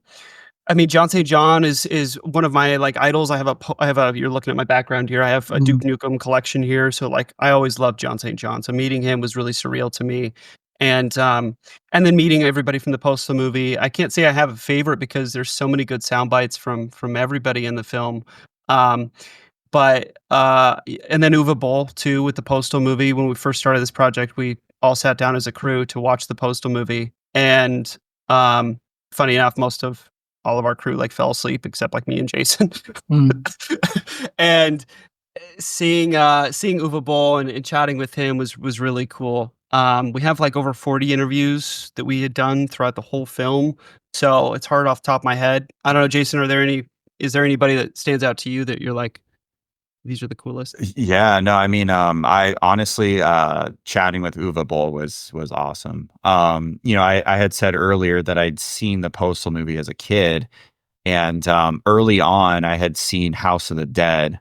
mean, John St. John is one of my like idols. I have a you're looking at my background here. I have a Duke Nukem collection here. So like, I always loved John St. John. So meeting him was really surreal to me. And then meeting everybody from the Postal movie. I can't say I have a favorite because there's so many good sound bites from everybody in the film. Um, and then Uwe Boll too with the Postal movie. When we first started this project, we all sat down as a crew to watch the Postal movie. And funny enough, most of all of our crew like fell asleep except like me and Jason. And seeing Uwe Boll and chatting with him was really cool. We have like over 40 interviews that we had done throughout the whole film, so it's hard off the top of my head. I don't know, Jason. Is there anybody that stands out to you that you're like, these are the coolest? Yeah, no, I mean, I honestly, chatting with Uwe Boll was awesome. I had said earlier that I'd seen the Postal movie as a kid, and early on, I had seen House of the Dead,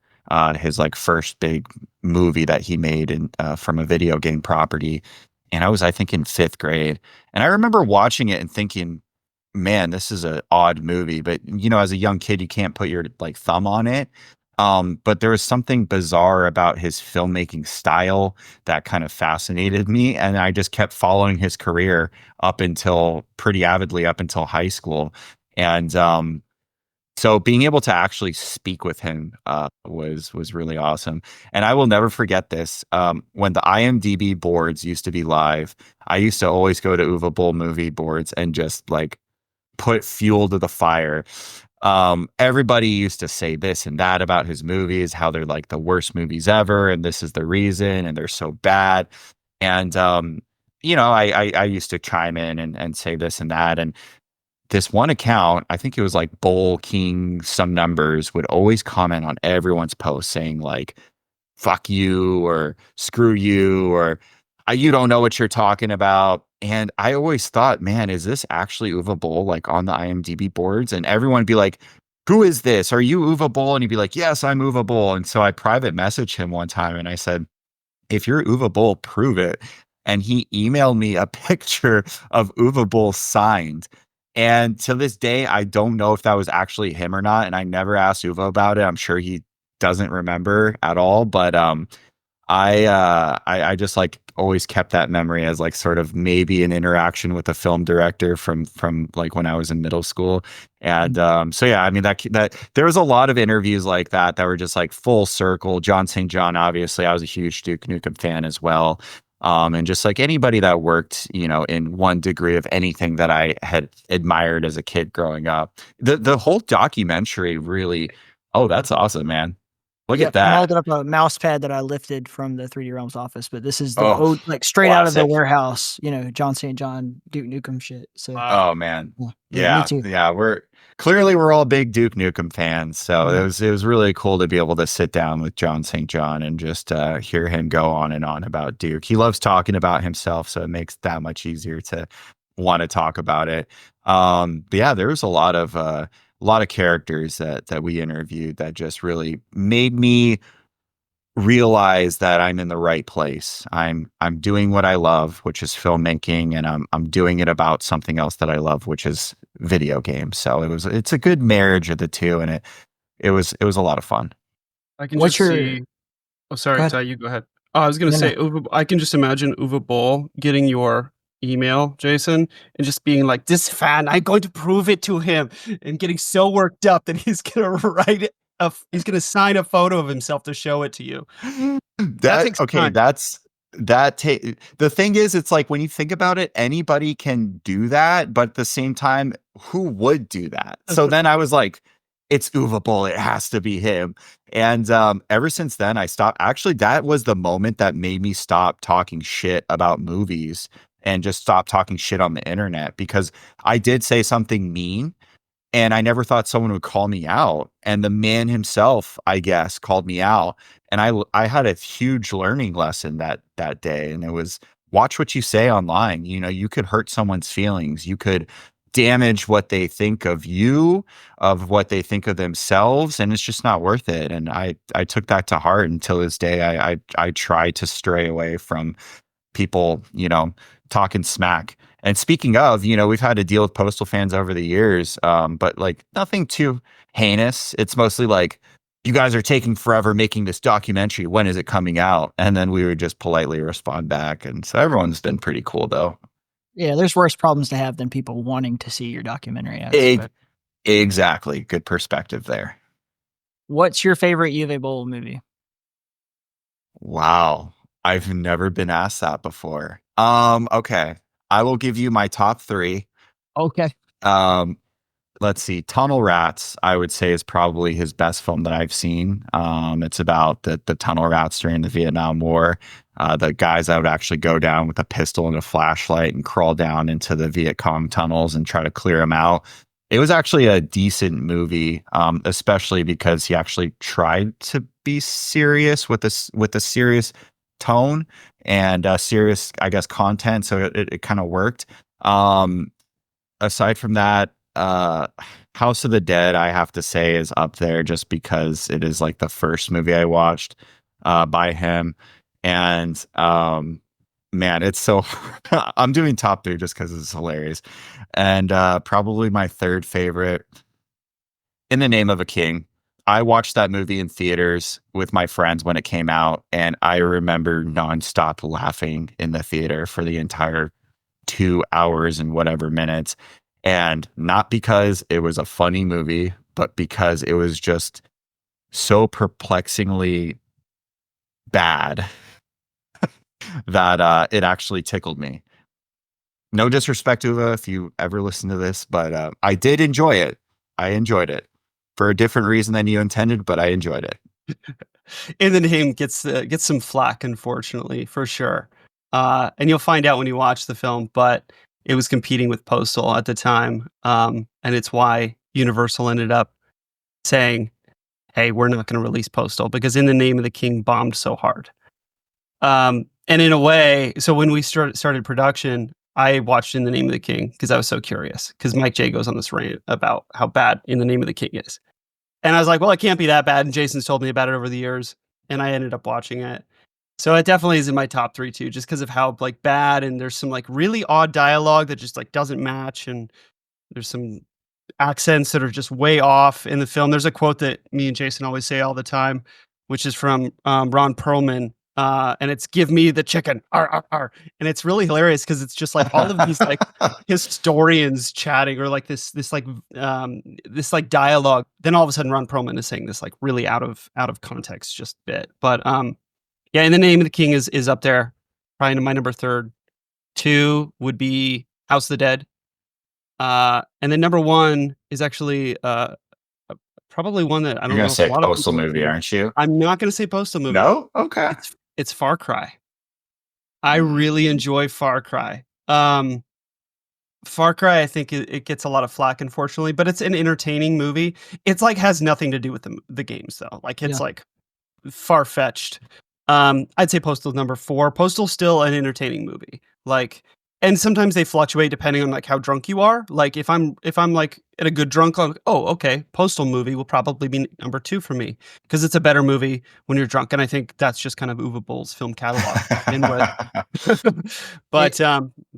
his like first big movie that he made from a video game property, and I think in fifth grade, and I remember watching it and thinking, man, this is an odd movie, but as a young kid, you can't put your like thumb on it. But there was something bizarre about his filmmaking style that kind of fascinated me, and I just kept following his career pretty avidly up until high school, and so being able to actually speak with him was really awesome. And I will never forget this. When the IMDb boards used to be live, I used to always go to Uwe Boll movie boards and just like put fuel to the fire. Everybody used to say this and that about his movies, how they're like the worst movies ever, and this is the reason, and they're so bad. And I used to chime in and say this and that. And this one account, I think it was like Bowl King, some numbers, would always comment on everyone's post saying like, fuck you or screw you or you don't know what you're talking about. And I always thought, man, is this actually Uwe Boll like on the IMDb boards? And everyone would be like, who is this? Are you Uwe Boll? And he'd be like, yes, I'm Uwe Boll. And so I private messaged him one time and I said, if you're Uwe Boll, prove it. And he emailed me a picture of Uwe Boll signed. And to this day, I don't know if that was actually him or not. And I never asked Uwe about it. I'm sure he doesn't remember at all. But I just like always kept that memory as like sort of maybe an interaction with a film director from like when I was in middle school. And so yeah, I mean that there was a lot of interviews like that were just like full circle. John St. John, obviously, I was a huge Duke Nukem fan as well. And just like anybody that worked, in one degree of anything that I had admired as a kid growing up. The whole documentary really, oh, that's awesome, man. Look at I'm that. holding up a mouse pad that I lifted from the 3D Realms office, but this is the Oh, like straight out of the classic. warehouse, John St. John, Duke Nukem shit. So Oh man. me Yeah. too. Yeah. We're all big Duke Nukem fans. So Yeah. it was really cool to be able to sit down with John St. John and just hear him go on and on about Duke. He loves talking about himself, so it makes it that much easier to want to talk about it. But yeah, there was a lot of characters that we interviewed that just really made me realize that I'm in the right place. I'm doing what I love, which is filmmaking, and I'm doing it about something else that I love, which is video games. So it's a good marriage of the two, and it was a lot of fun. I can What's just your see. Oh, Go sorry, ahead. Ty, you go ahead. Oh, I was gonna No, no. say, I can just imagine Uwe Boll getting your email, Jason, and just being like, "This fan, I'm going to prove it to him," and getting so worked up that he's gonna he's gonna sign a photo of himself to show it to you. That takes Okay, time. the thing is, it's like when you think about it, anybody can do that, but at the same time, who would do that? So then I was like, it's Uwe Boll, it has to be him. And ever since then, I stopped. Actually, that was the moment that made me stop talking shit about movies and just stop talking shit on the internet, because I did say something mean and I never thought someone would call me out. And the man himself, I guess, called me out. And I had a huge learning lesson that day. And it was, watch what you say online. You could hurt someone's feelings. You could damage what they think of you, of what they think of themselves. And it's just not worth it. And I took that to heart until this day. I try to stray away from people, talking smack. And speaking of, we've had to deal with Postal fans over the years, but like nothing too heinous. It's mostly like you guys are taking forever making this documentary. When is it coming out? And then we would just politely respond back. And so everyone's been pretty cool though. Yeah, there's worse problems to have than people wanting to see your documentary. Exactly. Good perspective there. What's your favorite U of A Bowl movie? Wow. I've never been asked that before. Okay. I will give you my top 3. Okay. Let's see. Tunnel Rats, I would say, is probably his best film that I've seen. It's about the tunnel rats during the Vietnam War. The guys that would actually go down with a pistol and a flashlight and crawl down into the Viet Cong tunnels and try to clear them out. It was actually a decent movie, especially because he actually tried to be serious with a serious tone and serious, I guess, content. So it kind of worked. Aside from that, House of the Dead, I have to say, is up there just because it is like the first movie I watched by him. And man, it's so I'm doing top 3 just because it's hilarious. And probably my third favorite, In the Name of a King. I watched that movie in theaters with my friends when it came out, and I remember nonstop laughing in the theater for the entire 2 hours and whatever minutes. And not because it was a funny movie, but because it was just so perplexingly bad that it actually tickled me. No disrespect to if you ever listen to this, but I did enjoy it. I enjoyed it for a different reason than you intended, but I enjoyed it. In the Name gets some flack, unfortunately, for sure. And you'll find out when you watch the film, but it was competing with Postal at the time. And it's why Universal ended up saying, hey, we're not going to release Postal because In the Name of the King bombed so hard. And in a way, so when we started production, I watched In the Name of the King because I was so curious because Mike J goes on this rant about how bad In the Name of the King is. And I was like, well, it can't be that bad. And Jason's told me about it over the years. And I ended up watching it. So it definitely is in my top 3 too, just because of how like bad, and there's some like really odd dialogue that just like doesn't match, and there's some accents that are just way off in the film. There's a quote that me and Jason always say all the time, which is from Ron Perlman, and it's "Give me the chicken," ar, ar, ar. And it's really hilarious because it's just like all of these like historians chatting, or like this dialogue. Then all of a sudden, Ron Perlman is saying this like really out of context just bit, but yeah, In the Name of the King is up there, probably my number 3. 2 would be House of the Dead. And then number 1 is actually probably one that I You're don't gonna know if a say lot of Postal people movie, aren't you? I'm not gonna say Postal movie. No? Okay. It's Far Cry. I really enjoy Far Cry. Far Cry, I think it gets a lot of flack, unfortunately, but it's an entertaining movie. It's like has nothing to do with the games though. Like it's like far-fetched. I'd say Postal's number 4. Postal's still an entertaining movie. Like, and sometimes they fluctuate depending on like how drunk you are. Like if I'm like at a good drunk, I'm like, oh, okay, Postal movie will probably be number 2 for me because it's a better movie when you're drunk. And I think that's just kind of Uwe Boll's film catalog in with. But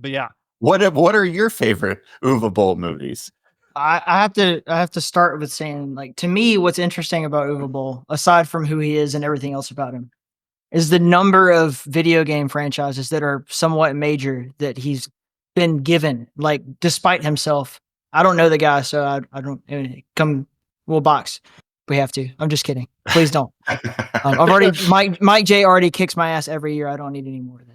yeah. What are your favorite Uwe Boll movies? I have to start with saying, like, to me, what's interesting about Uwe Boll, aside from who he is and everything else about him, is the number of video game franchises that are somewhat major that he's been given. Like, despite himself, I don't know the guy, so I don't come. We'll box. We have to. I'm just kidding. Please don't. I've already Mike J already kicks my ass every year. I don't need any more of that.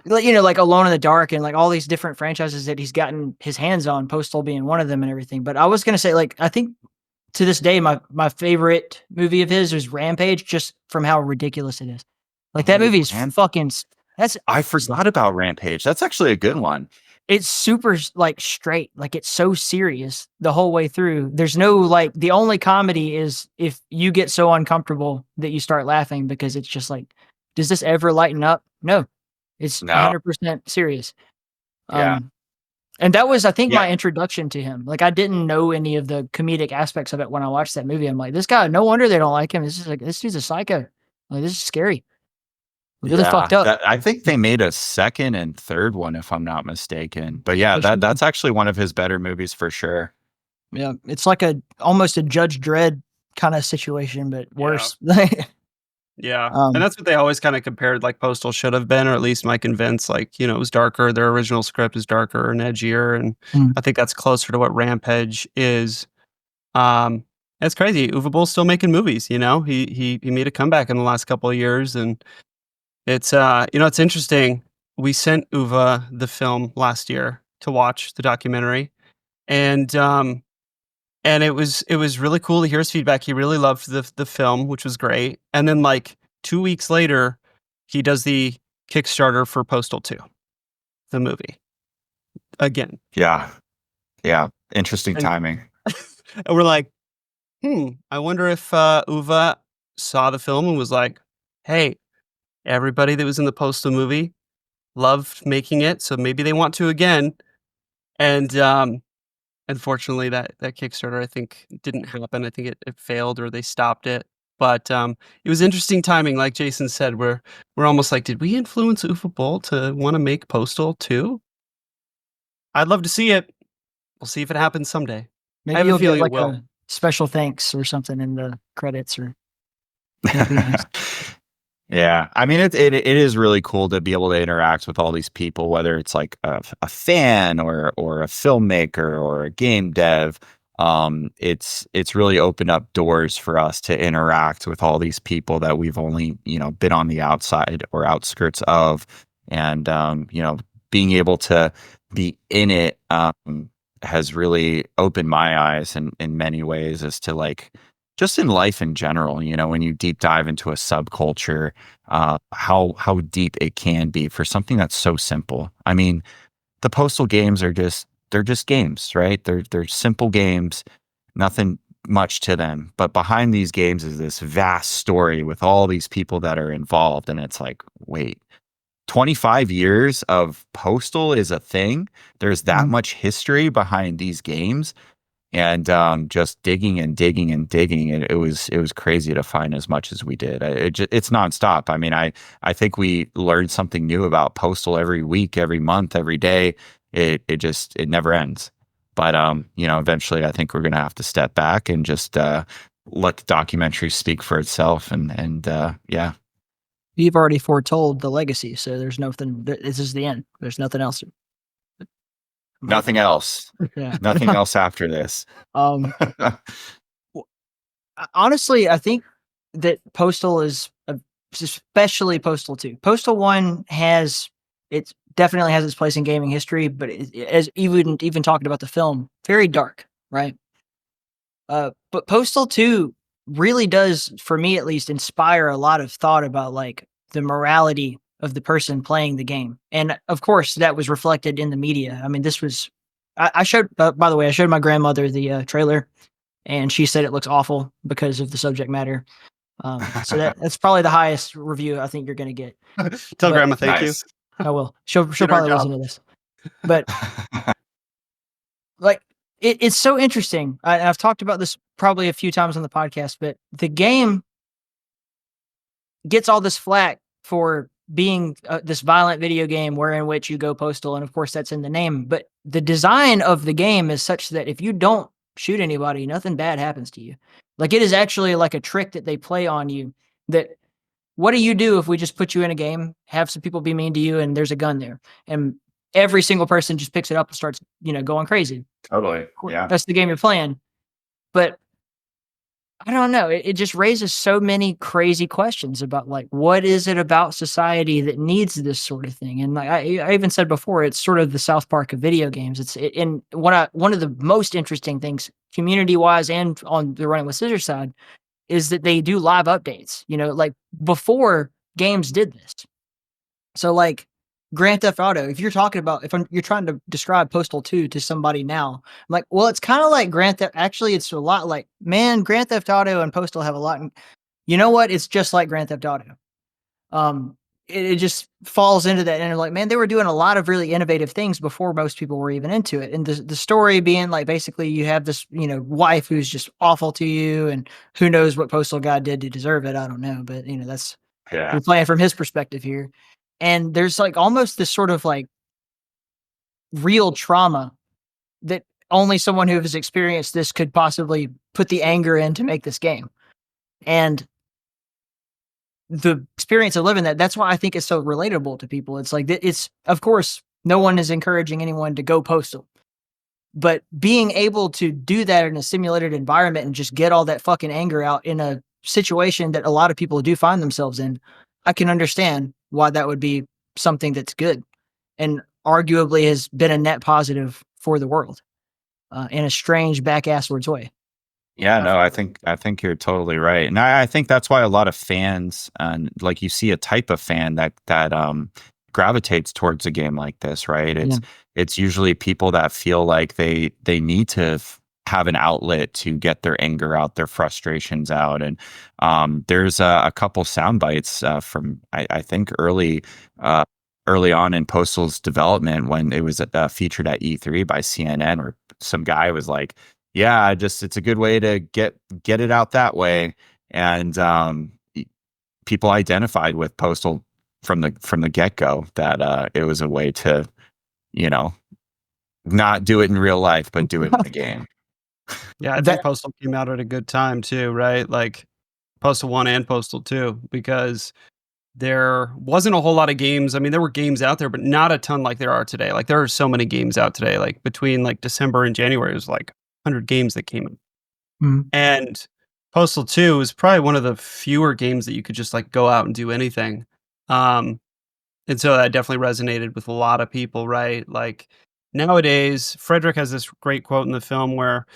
Like Alone in the Dark and like all these different franchises that he's gotten his hands on, Postal being one of them and everything. But I was gonna say, like, I think to this day, my favorite movie of his is Rampage, just from how ridiculous it is. Like that movie is fucking. I forgot about Rampage. That's actually a good one. It's super like straight, like it's so serious the whole way through. There's no like, the only comedy is if you get so uncomfortable that you start laughing because it's just like, does this ever lighten up? No, it's 100% serious. Yeah. And that was, I think, my introduction to him. Like, I didn't know any of the comedic aspects of it when I watched that movie. I'm like, this guy, no wonder they don't like him. This dude's a psycho. Like, this is scary. Really fucked up. I think they made a second and third one, if I'm not mistaken. But yeah, that's actually one of his better movies for sure. Yeah, it's like almost a Judge Dredd kind of situation, but Yeah. worse. Yeah, and um, that's what they always kinda compared, like, Postal should have been, or at least Mike and Vince, like, it was darker, their original script is darker and edgier, and mm, I think that's closer to what Rampage is. Um, it's crazy, Uwe Boll's still making movies, He made a comeback in the last couple of years, and it's interesting. We sent Uwe the film last year to watch the documentary, and, um and it was really cool to hear his feedback. He really loved the film, which was great. And then, like, 2 weeks later, he does the Kickstarter for Postal 2, the movie, again. Yeah. Yeah. Interesting And timing. and we're like, I wonder if, Uwe saw the film and was like, "Hey, everybody that was in the Postal movie loved making it, so maybe they want to again." And, unfortunately, that Kickstarter, I think, didn't happen. I think it failed or they stopped it. But, it was interesting timing, like Jason said, we're almost like, "Did we influence Uwe Boll to wanna make Postal too?" I'd love to see it. We'll see if it happens someday. I maybe have a you'll get feeling it like will. a special thanks or something in the credits, or that'd be nice. Yeah, I mean, it is really cool to be able to interact with all these people, whether it's like a fan or a filmmaker or a game dev. It's really opened up doors for us to interact with all these people that we've only been on the outside or outskirts of, and being able to be in it has really opened my eyes in many ways as to like just in life in general. When you deep dive into a subculture, how deep it can be for something that's so simple. I mean, the Postal games they're just games, right? They're simple games, nothing much to them. But behind these games is this vast story with all these people that are involved, and it's like, wait, 25 years of Postal is a thing. There's that Mhm. much history behind these games, and just digging and digging and digging, it was crazy to find as much as we did. It's nonstop. I mean, I think we learn something new about Postal every week, every month, every day. It never ends. But eventually I think we're gonna have to step back and just let the documentary speak for itself. And yeah. You've already foretold the legacy, so there's nothing. This is the end. There's nothing else. I'm Nothing hoping. else. Yeah. Nothing else after this. um, Honestly, I think that Postal is especially Postal 2. Postal 1 it definitely has its place in gaming history, but as even talking about the film, very dark, right? But Postal 2 really does, for me at least, inspire a lot of thought about like the morality of the person playing the game. And of course, that was reflected in the media. I mean, this was I showed by the way, I showed my grandmother the trailer, and she said it looks awful because of the subject matter. So that's probably the highest review I think you're gonna get. Tell But grandma thank you. Nice. I will. She'll Did our probably listen job. to this. But like it's so interesting. I've talked about this probably a few times on the podcast, but the game gets all this flack for being this violent video game wherein which you go postal, and of course that's in the name. But the design of the game is such that if you don't shoot anybody, nothing bad happens to you. Like it is actually like a trick that they play on you. That what do you do if we just put you in a game, have some people be mean to you, and there's a gun there, and every single person just picks it up and starts going crazy. Totally. Yeah. That's the game you're playing. But I don't know. It just raises so many crazy questions about like what is it about society that needs this sort of thing? And like I even said before, it's sort of the South Park of video games. And one of the most interesting things, community wise and on the Running with Scissors side, is that they do live updates. Like before games did this. So like Grand Theft Auto, if you're talking about you're trying to describe Postal 2 to somebody now, I'm like, well, it's kind of like Grand Theft. Actually, it's a lot like, man, Grand Theft Auto and Postal have a lot. You know what? It's just like Grand Theft Auto. It just falls into that, and they're like, man, they were doing a lot of really innovative things before most people were even into it. And the story being like, basically, you have this wife who's just awful to you, and who knows what Postal God did to deserve it? I don't know, but that's Yeah. we're playing from his perspective here. And there's like almost this sort of like real trauma that only someone who has experienced this could possibly put the anger in to make this game. And the experience of living that's why I think it's so relatable to people. It's like, it's, of course, no one is encouraging anyone to go postal, but being able to do that in a simulated environment and just get all that fucking anger out in a situation that a lot of people do find themselves in, I can understand why that would be something that's good and arguably has been a net positive for the world in a strange back-asswards way. Yeah, no, I think you're totally right, and I think that's why a lot of fans, and like you see a type of fan that gravitates towards a game like this, right? Yeah. It's usually people that feel like they need to have an outlet to get their anger out, their frustrations out, and there's a couple sound bites from I think early on in Postal's development when it was featured at E3 by CNN, where some guy was like, yeah, it's a good way to get it out that way. And people identified with Postal from the get-go that it was a way to, you know, not do it in real life, but do it in the game. Yeah, I think Postal came out at a good time too, right? Like Postal 1 and Postal 2, because there wasn't a whole lot of games. I mean, there were games out there, but not a ton like there are today. Like there are so many games out today. Like between like December and January, it was like 100 games that came in. Mhm. And Postal 2 is probably one of the fewer games that you could just like go out and do anything. And so that definitely resonated with a lot of people, right? Like nowadays, Frederick has this great quote in the film where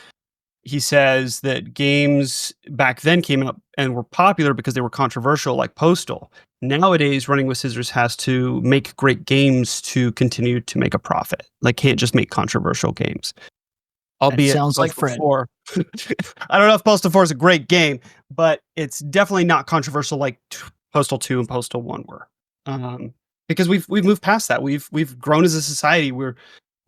he says that games back then came up and were popular because they were controversial, like Postal. Nowadays, Running with Scissors has to make great games to continue to make a profit. Like, can't just make controversial games. Albeit sounds like Postal Fred. 4. I don't know if Postal 4 is a great game, but it's definitely not controversial like Postal 2 and Postal 1 were. Because we've moved past that. We've grown as a society. We're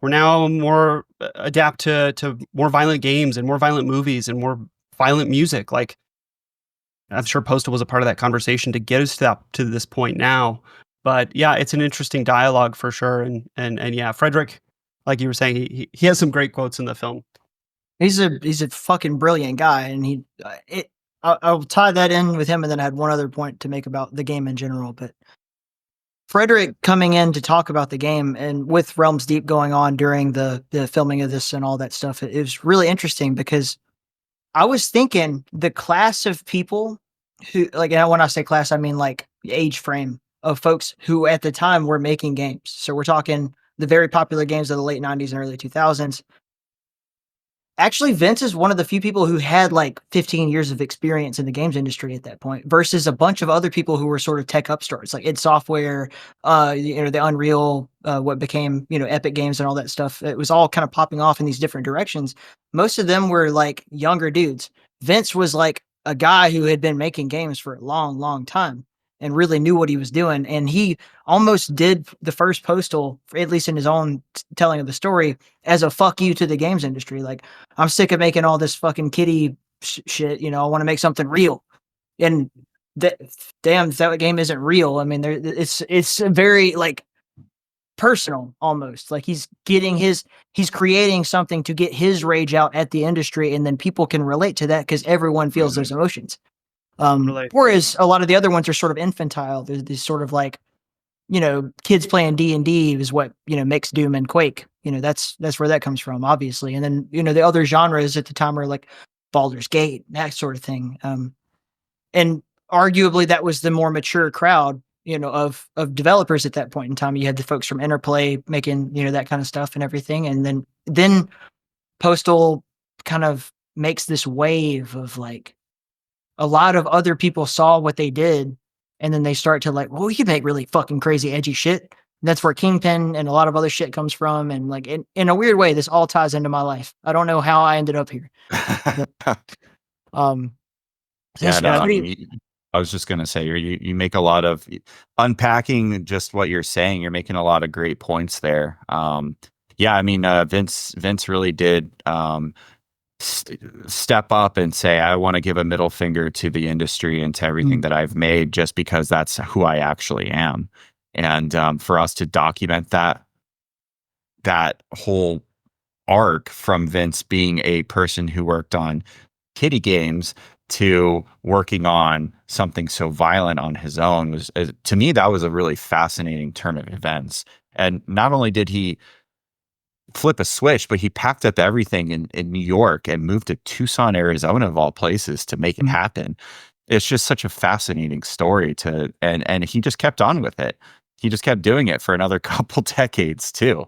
now more adapt to more violent games and more violent movies and more violent music. Like I'm sure Postal was a part of that conversation to get us to this point now. But yeah, it's an interesting dialogue for sure. And yeah, Frederick, like you were saying, he has some great quotes in the film. He's a fucking brilliant guy, and I'll tie that in with him, and then I had one other point to make about the game in general. But Frederick coming in to talk about the game, and with Realms Deep going on during the filming of this and all that stuff, it was really interesting because I was thinking the class of people who, like, and when I say class, I mean like age frame of folks who at the time were making games. So we're talking the very popular games of the late 90s and early 2000s. Actually, Vince is one of the few people who had like 15 years of experience in the games industry at that point versus a bunch of other people who were sort of tech upstarts like id Software, the Unreal, what became, Epic Games and all that stuff. It was all kind of popping off in these different directions. Most of them were like younger dudes. Vince was like a guy who had been making games for a long, long time and really knew what he was doing. And he almost did the first Postal, at least in his own telling of the story, as a fuck you to the games industry. Like, I'm sick of making all this fucking kiddie shit. I want to make something real. And damn, that game isn't real. I mean, it's very like personal almost. Like he's creating something to get his rage out at the industry, and then people can relate to that because everyone feels those emotions. Whereas a lot of the other ones are sort of infantile. There's these sort of like, kids playing D&D is what, makes Doom and Quake. That's where that comes from, obviously. And then, the other genres at the time are like Baldur's Gate, that sort of thing. And arguably that was the more mature crowd, of developers at that point in time. You had the folks from Interplay making, that kind of stuff and everything. And then Postal kind of makes this wave of like, a lot of other people saw what they did, and then they start to like, well, we can make really fucking crazy, edgy shit. And that's where Kingpin and a lot of other shit comes from. And like, in a weird way, this all ties into my life. I don't know how I ended up here. But, yeah, no, I was just gonna say you make a lot of unpacking just what you're saying. You're making a lot of great points there. Yeah, I mean, Vince really did step up and say, I want to give a middle finger to the industry and to everything that I've made, just because that's who I actually am. And for us to document that whole arc from Vince being a person who worked on kiddie games to working on something so violent on his own was, to me, that was a really fascinating turn of events. And not only did he flip a switch, but he packed up everything in New York and moved to Tucson, Arizona, of all places, to make it happen. It's just such a fascinating story and he just kept on with it. He just kept doing it for another couple decades too.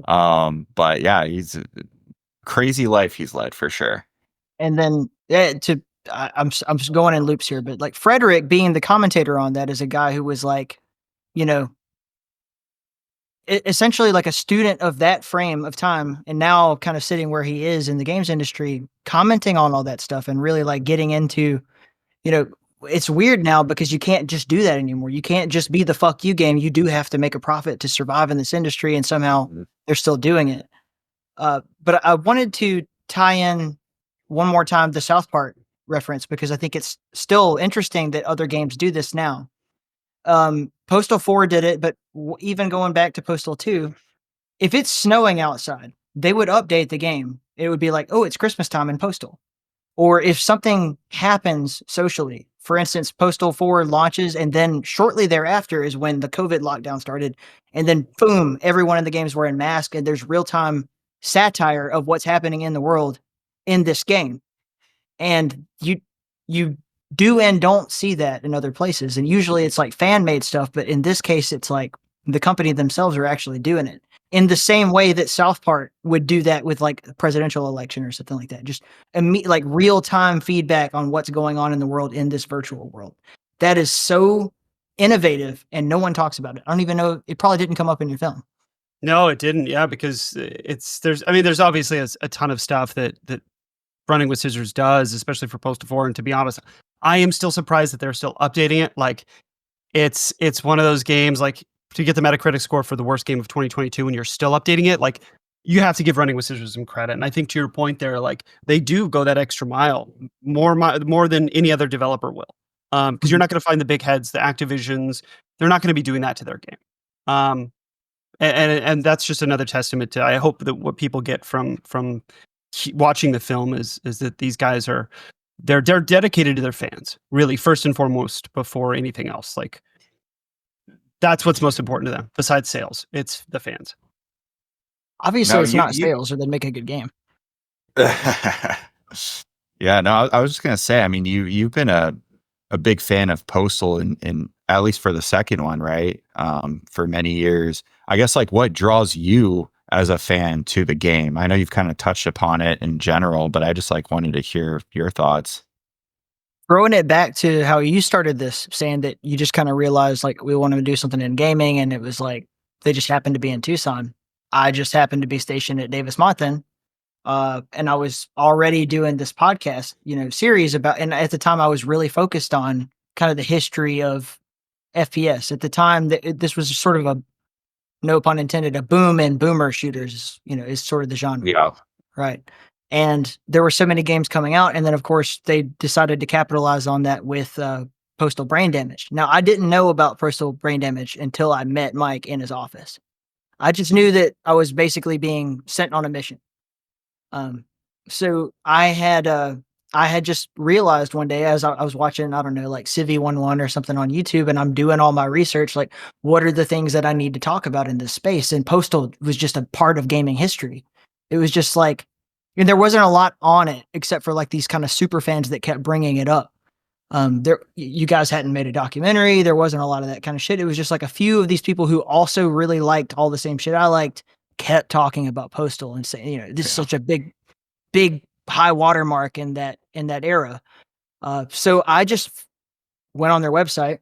But yeah, he's a crazy life he's led for sure. And then I'm just going in loops here, but like Frederick being the commentator on that is a guy who was like, you know, essentially like a student of that frame of time, and now kind of sitting where he is in the games industry, commenting on all that stuff and really like getting into, you know, it's weird now because you can't just do that anymore. You can't just be the fuck you game. You do have to make a profit to survive in this industry, and somehow they're still doing it. But I wanted to tie in one more time the South Park reference because I think it's still interesting that other games do this now. Postal 4 did it, but even going back to Postal 2, if it's snowing outside, they would update the game. It would be like, oh, it's Christmas time in Postal. Or if something happens socially, for instance, Postal 4 launches, and then shortly thereafter is when the COVID lockdown started. And then boom, everyone in the game's wearing masks, and there's real-time satire of what's happening in the world in this game. And you do and don't see that in other places. And usually it's like fan-made stuff, but in this case, it's like the company themselves are actually doing it in the same way that South Park would do that with like a presidential election or something like that. Just like real-time feedback on what's going on in the world in this virtual world. That is so innovative, and no one talks about it. I don't even know. It probably didn't come up in your film. No, it didn't. Yeah, because there's obviously a ton of stuff that Running with Scissors does, especially for Postal 4. And to be honest, I am still surprised that they're still updating it. Like it's one of those games, like to get the Metacritic score for the worst game of 2022 and you're still updating it, like you have to give Running with Scissors some credit. And I think to your point there, like they do go that extra mile, more than any other developer will. Because you're not going to find the big heads, the Activisions, they're not going to be doing that to their game. And that's just another testament to, I hope that what people get from watching the film is that these guys they're dedicated to their fans, really, first and foremost, before anything else. Like that's what's most important to them besides sales. It's the fans. Obviously, it's not sales, or they'd make a good game. Yeah, no, I was just gonna say, I mean, you've been a big fan of Postal in at least for the second one, right? For many years. I guess like what draws you as a fan to the game? I know you've kind of touched upon it in general, but I just like wanted to hear your thoughts. Throwing it back to how you started this, saying that you just kind of realized like we wanted to do something in gaming, and it was like they just happened to be in Tucson. I just happened to be stationed at Davis-Monthan, and I was already doing this podcast, series about. And at the time, I was really focused on kind of the history of FPS. At the time, this was sort of a, no pun intended, a boom in boomer shooters. Is sort of the genre. Yeah. Right. And there were so many games coming out. And then, of course, they decided to capitalize on that with Postal Brain Damage. Now, I didn't know about Postal Brain Damage until I met Mike in his office. I just knew that I was basically being sent on a mission. So I had just realized one day as I was watching, I don't know, like Civi 1-1 or something on YouTube, and I'm doing all my research, like what are the things that I need to talk about in this space? And Postal was just a part of gaming history. It was just like, and there wasn't a lot on it except for like these kind of super fans that kept bringing it up. You guys hadn't made a documentary. There wasn't a lot of that kind of shit. It was just like a few of these people who also really liked all the same shit I liked kept talking about Postal and saying, this is such a big high watermark in that era. So I just went on their website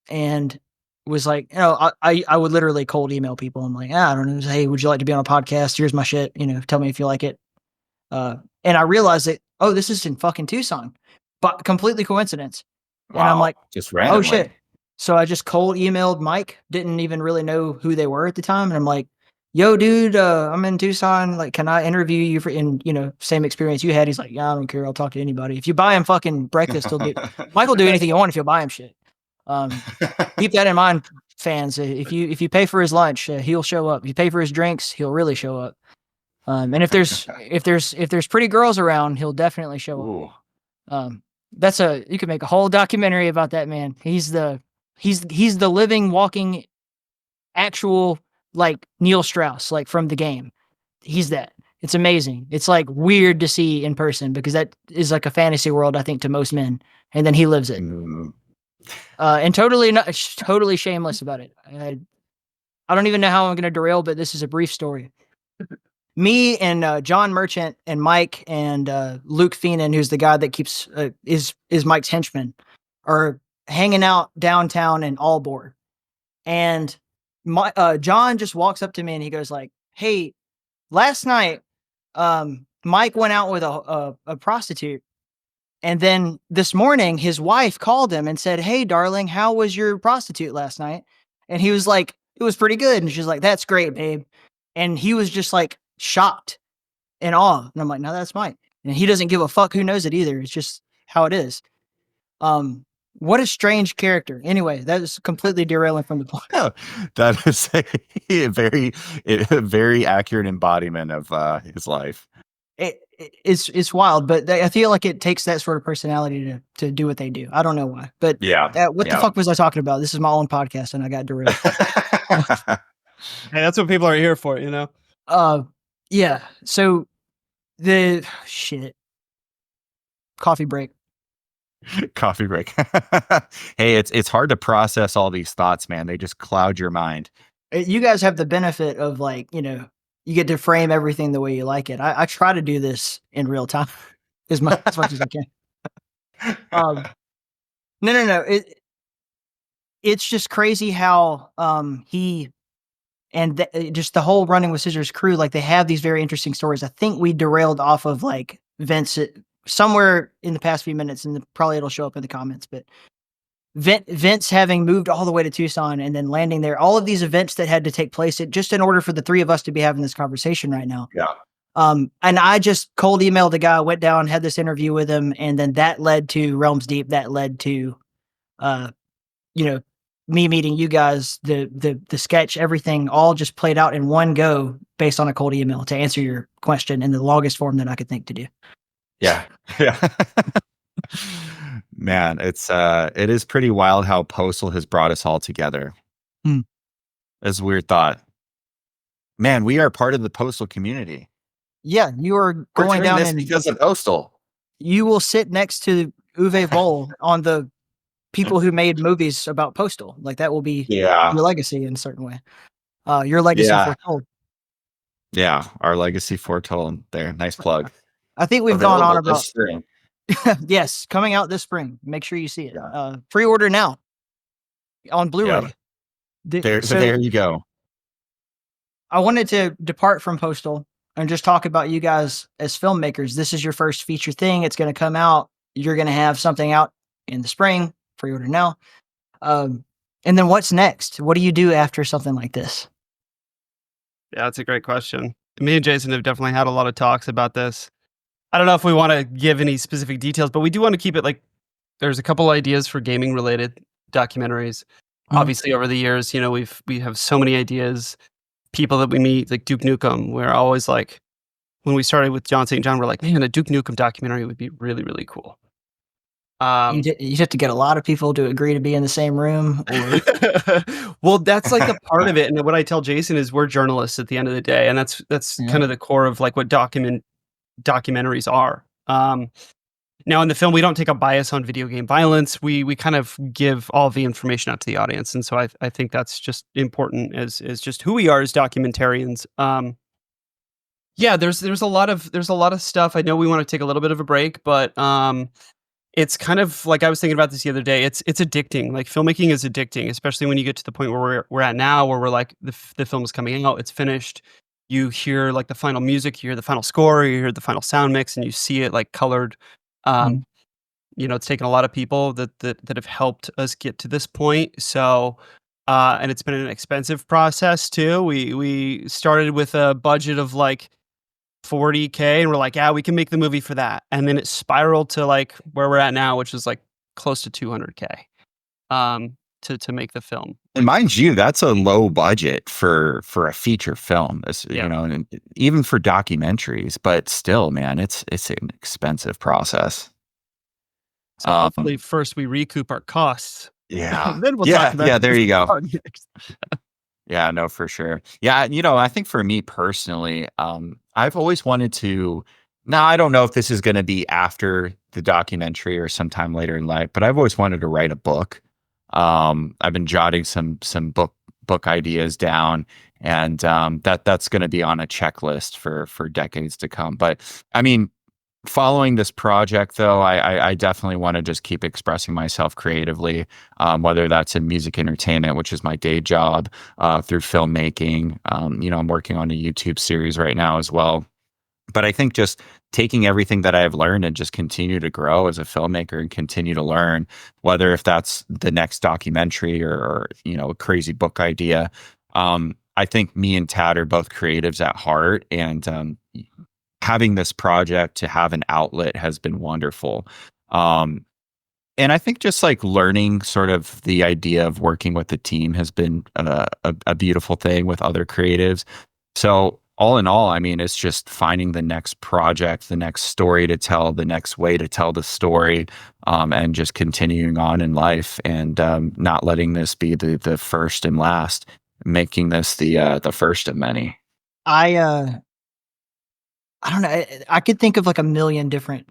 and was like, I would literally cold email people. I'm like, I don't know. Hey, would you like to be on a podcast? Here's my shit. Tell me if you like it. And I realized that, this is in fucking Tucson, but completely coincidence. Wow. And I'm like, just randomly. Oh shit. So I just cold emailed Mike, didn't even really know who they were at the time. And I'm like, yo, dude, I'm in Tucson. Like, can I interview you for same experience you had? He's like, yeah, I don't care. I'll talk to anybody. If you buy him fucking breakfast, Mike will do anything you want if you'll buy him shit. Keep that in mind, fans. If you pay for his lunch, he'll show up. If you pay for his drinks, he'll really show up. And if there's pretty girls around, he'll definitely show up. Ooh. You could make a whole documentary about that man. He's the living, walking, actual like Neil Strauss, like from the game. He's that. It's amazing. It's like weird to see in person because that is like a fantasy world, I think, to most men. And then he lives it. Mm. And totally shameless about it. I don't even know how I'm going to derail, but this is a brief story. Me and John Merchant and Mike and Luke Feenan, who's the guy that keeps is Mike's henchman, are hanging out downtown in Aalborg. And John just walks up to me and he goes like, "Hey, last night, Mike went out with a prostitute. And then this morning, his wife called him and said, 'Hey, darling, how was your prostitute last night?' And he was like, 'It was pretty good.' And she's like, 'That's great, babe.' And he was just like shocked and awe. And I'm like, 'No, that's Mike.' And he doesn't give a fuck who knows it either. It's just how it is. What a strange character. Anyway, that is completely derailing from the point. Oh, that is a very accurate embodiment of his life. It's wild, but I feel like it takes that sort of personality to do what they do. I don't know why, but what the fuck was I talking about? This is my own podcast, and I got derailed. Hey, that's what people are here for, you know. Yeah. So the shit. Coffee break. Coffee break. Hey, it's hard to process all these thoughts, man. They just cloud your mind. You guys have the benefit of like, you get to frame everything the way you like it. I try to do this in real time as much as I can. No. It's just crazy how he and just the whole Running with Scissors crew, like they have these very interesting stories. I think we derailed off of like Vince somewhere in the past few minutes, and probably it'll show up in the comments. But Vince having moved all the way to Tucson and then landing there, all of these events that had to take place just in order for the three of us to be having this conversation right now. Yeah. And I just cold emailed the guy, went down, had this interview with him, and then that led to Realms Deep. That led to, me meeting you guys, the sketch, everything all just played out in one go based on a cold email to answer your question in the longest form that I could think to do. Yeah. Man, it is pretty wild how Postal has brought us all together. It's a weird thought. Man, we are part of the Postal community. Yeah, you are going down this because of Postal. You will sit next to Uwe Boll on the people who made movies about Postal. Like that will be your legacy in a certain way. Your legacy foretold. Yeah, our legacy foretold. There, nice plug. I think we've gone on about spring. Yes, coming out this spring. Make sure you see it. Pre-order now on Blu-ray. Yeah. There you go. I wanted to depart from Postal and just talk about you guys as filmmakers. This is your first feature thing. It's going to come out. You're going to have something out in the spring. Pre-order now. And then what's next? What do you do after something like this? Yeah, that's a great question. Me and Jason have definitely had a lot of talks about this. I don't know if we want to give any specific details, but we do want to keep it like there's a couple ideas for gaming related documentaries. Obviously, over the years, we have so many ideas. People that we meet, like Duke Nukem, we're always like, when we started with John St. John, we're like, man, a Duke Nukem documentary would be really, really cool. You have to get a lot of people to agree to be in the same room. Well, that's like the part of it. And what I tell Jason is we're journalists at the end of the day. And that's kind of the core of like what documentaries are. Now in the film, we don't take a bias on video game violence. We kind of give all the information out to the audience. And so I think that's just important as just who we are as documentarians. Yeah, there's a lot of stuff. I know we want to take a little bit of a break, but it's kind of like I was thinking about this the other day. It's addicting. Like filmmaking is addicting, especially when you get to the point where we're at now, where we're like the film is coming out, it's finished. You hear like the final music, you hear the final score, you hear the final sound mix, and you see it like colored. It's taken a lot of people that have helped us get to this point. So, and it's been an expensive process too. We started with a budget of like $40K and we're like, yeah, we can make the movie for that. And then it spiraled to like where we're at now, which is like close to $200K. to make the film. And mind you, that's a low budget for a feature film. You know, and even for documentaries, but still, man, it's an expensive process. So hopefully first we recoup our costs. Yeah. Then we'll talk about there you go. projects. Yeah, no, for sure. Yeah, you know, I think for me personally, I've always wanted to. Now, I don't know if this is going to be after the documentary or sometime later in life, but I've always wanted to write a book. I've been jotting some book ideas down, and that's going to be on a checklist for decades to come. But I mean, following this project, though, I definitely want to just keep expressing myself creatively, whether that's in music entertainment, which is my day job, through filmmaking. You know, I'm working on a YouTube series right now as well. But I think just taking everything that I've learned and just continue to grow as a filmmaker and continue to learn, whether if that's the next documentary or you know, a crazy book idea. I think me and Tad are both creatives at heart, and having this project to have an outlet has been wonderful. And I think just like learning sort of the idea of working with a team has been a beautiful thing with other creatives. So all in all, I mean, it's just finding the next project, the next story to tell, the next way to tell the story, and just continuing on in life, and not letting this be the first and last, making this the first of many. I don't know. I could think of like a million different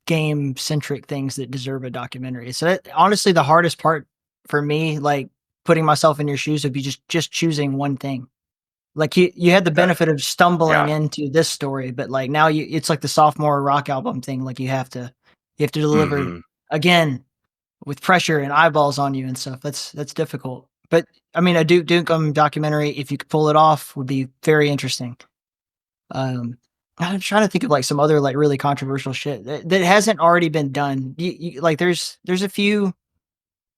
game centric things that deserve a documentary. So honestly, the hardest part for me, like putting myself in your shoes, would be just choosing one thing. Like you had the benefit of stumbling Yeah. into this story, but like now it's like the sophomore rock album thing. Like you have to deliver Mhm. again with pressure and eyeballs on you and stuff. That's difficult. But I mean, a Duke Nukem documentary, if you could pull it off, would be very interesting. Um, I'm trying to think of like some other like really controversial shit that hasn't already been done. Like there's a few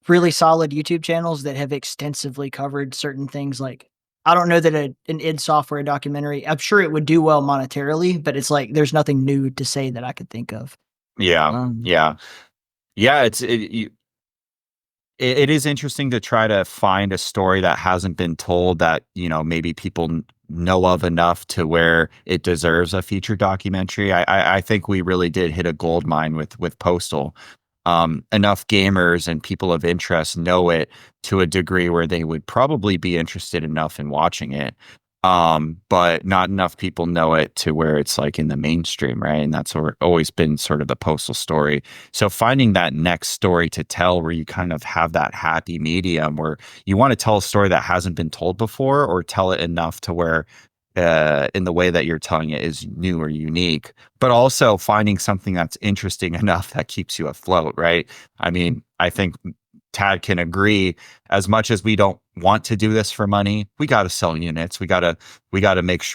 really solid YouTube channels that have extensively covered certain things. Like I don't know that an id Software documentary, I'm sure it would do well monetarily, but it's like there's nothing new to say that I could think of. Yeah. Um, Yeah. Yeah. It is interesting to try to find a story that hasn't been told, that, you know, maybe people know of enough to where it deserves a feature documentary. I think we really did hit a gold mine with Postal. Enough gamers and people of interest know it to a degree where they would probably be interested enough in watching it. But not enough people know it to where it's like in the mainstream, right? And that's always been sort of the Postal story. So finding that next story to tell, where you kind of have that happy medium where you want to tell a story that hasn't been told before, or tell it enough to where in the way that you're telling it is new or unique, but also finding something that's interesting enough that keeps you afloat, right? I mean, I think Tad can agree, as much as we don't want to do this for money, we got to sell units. We got to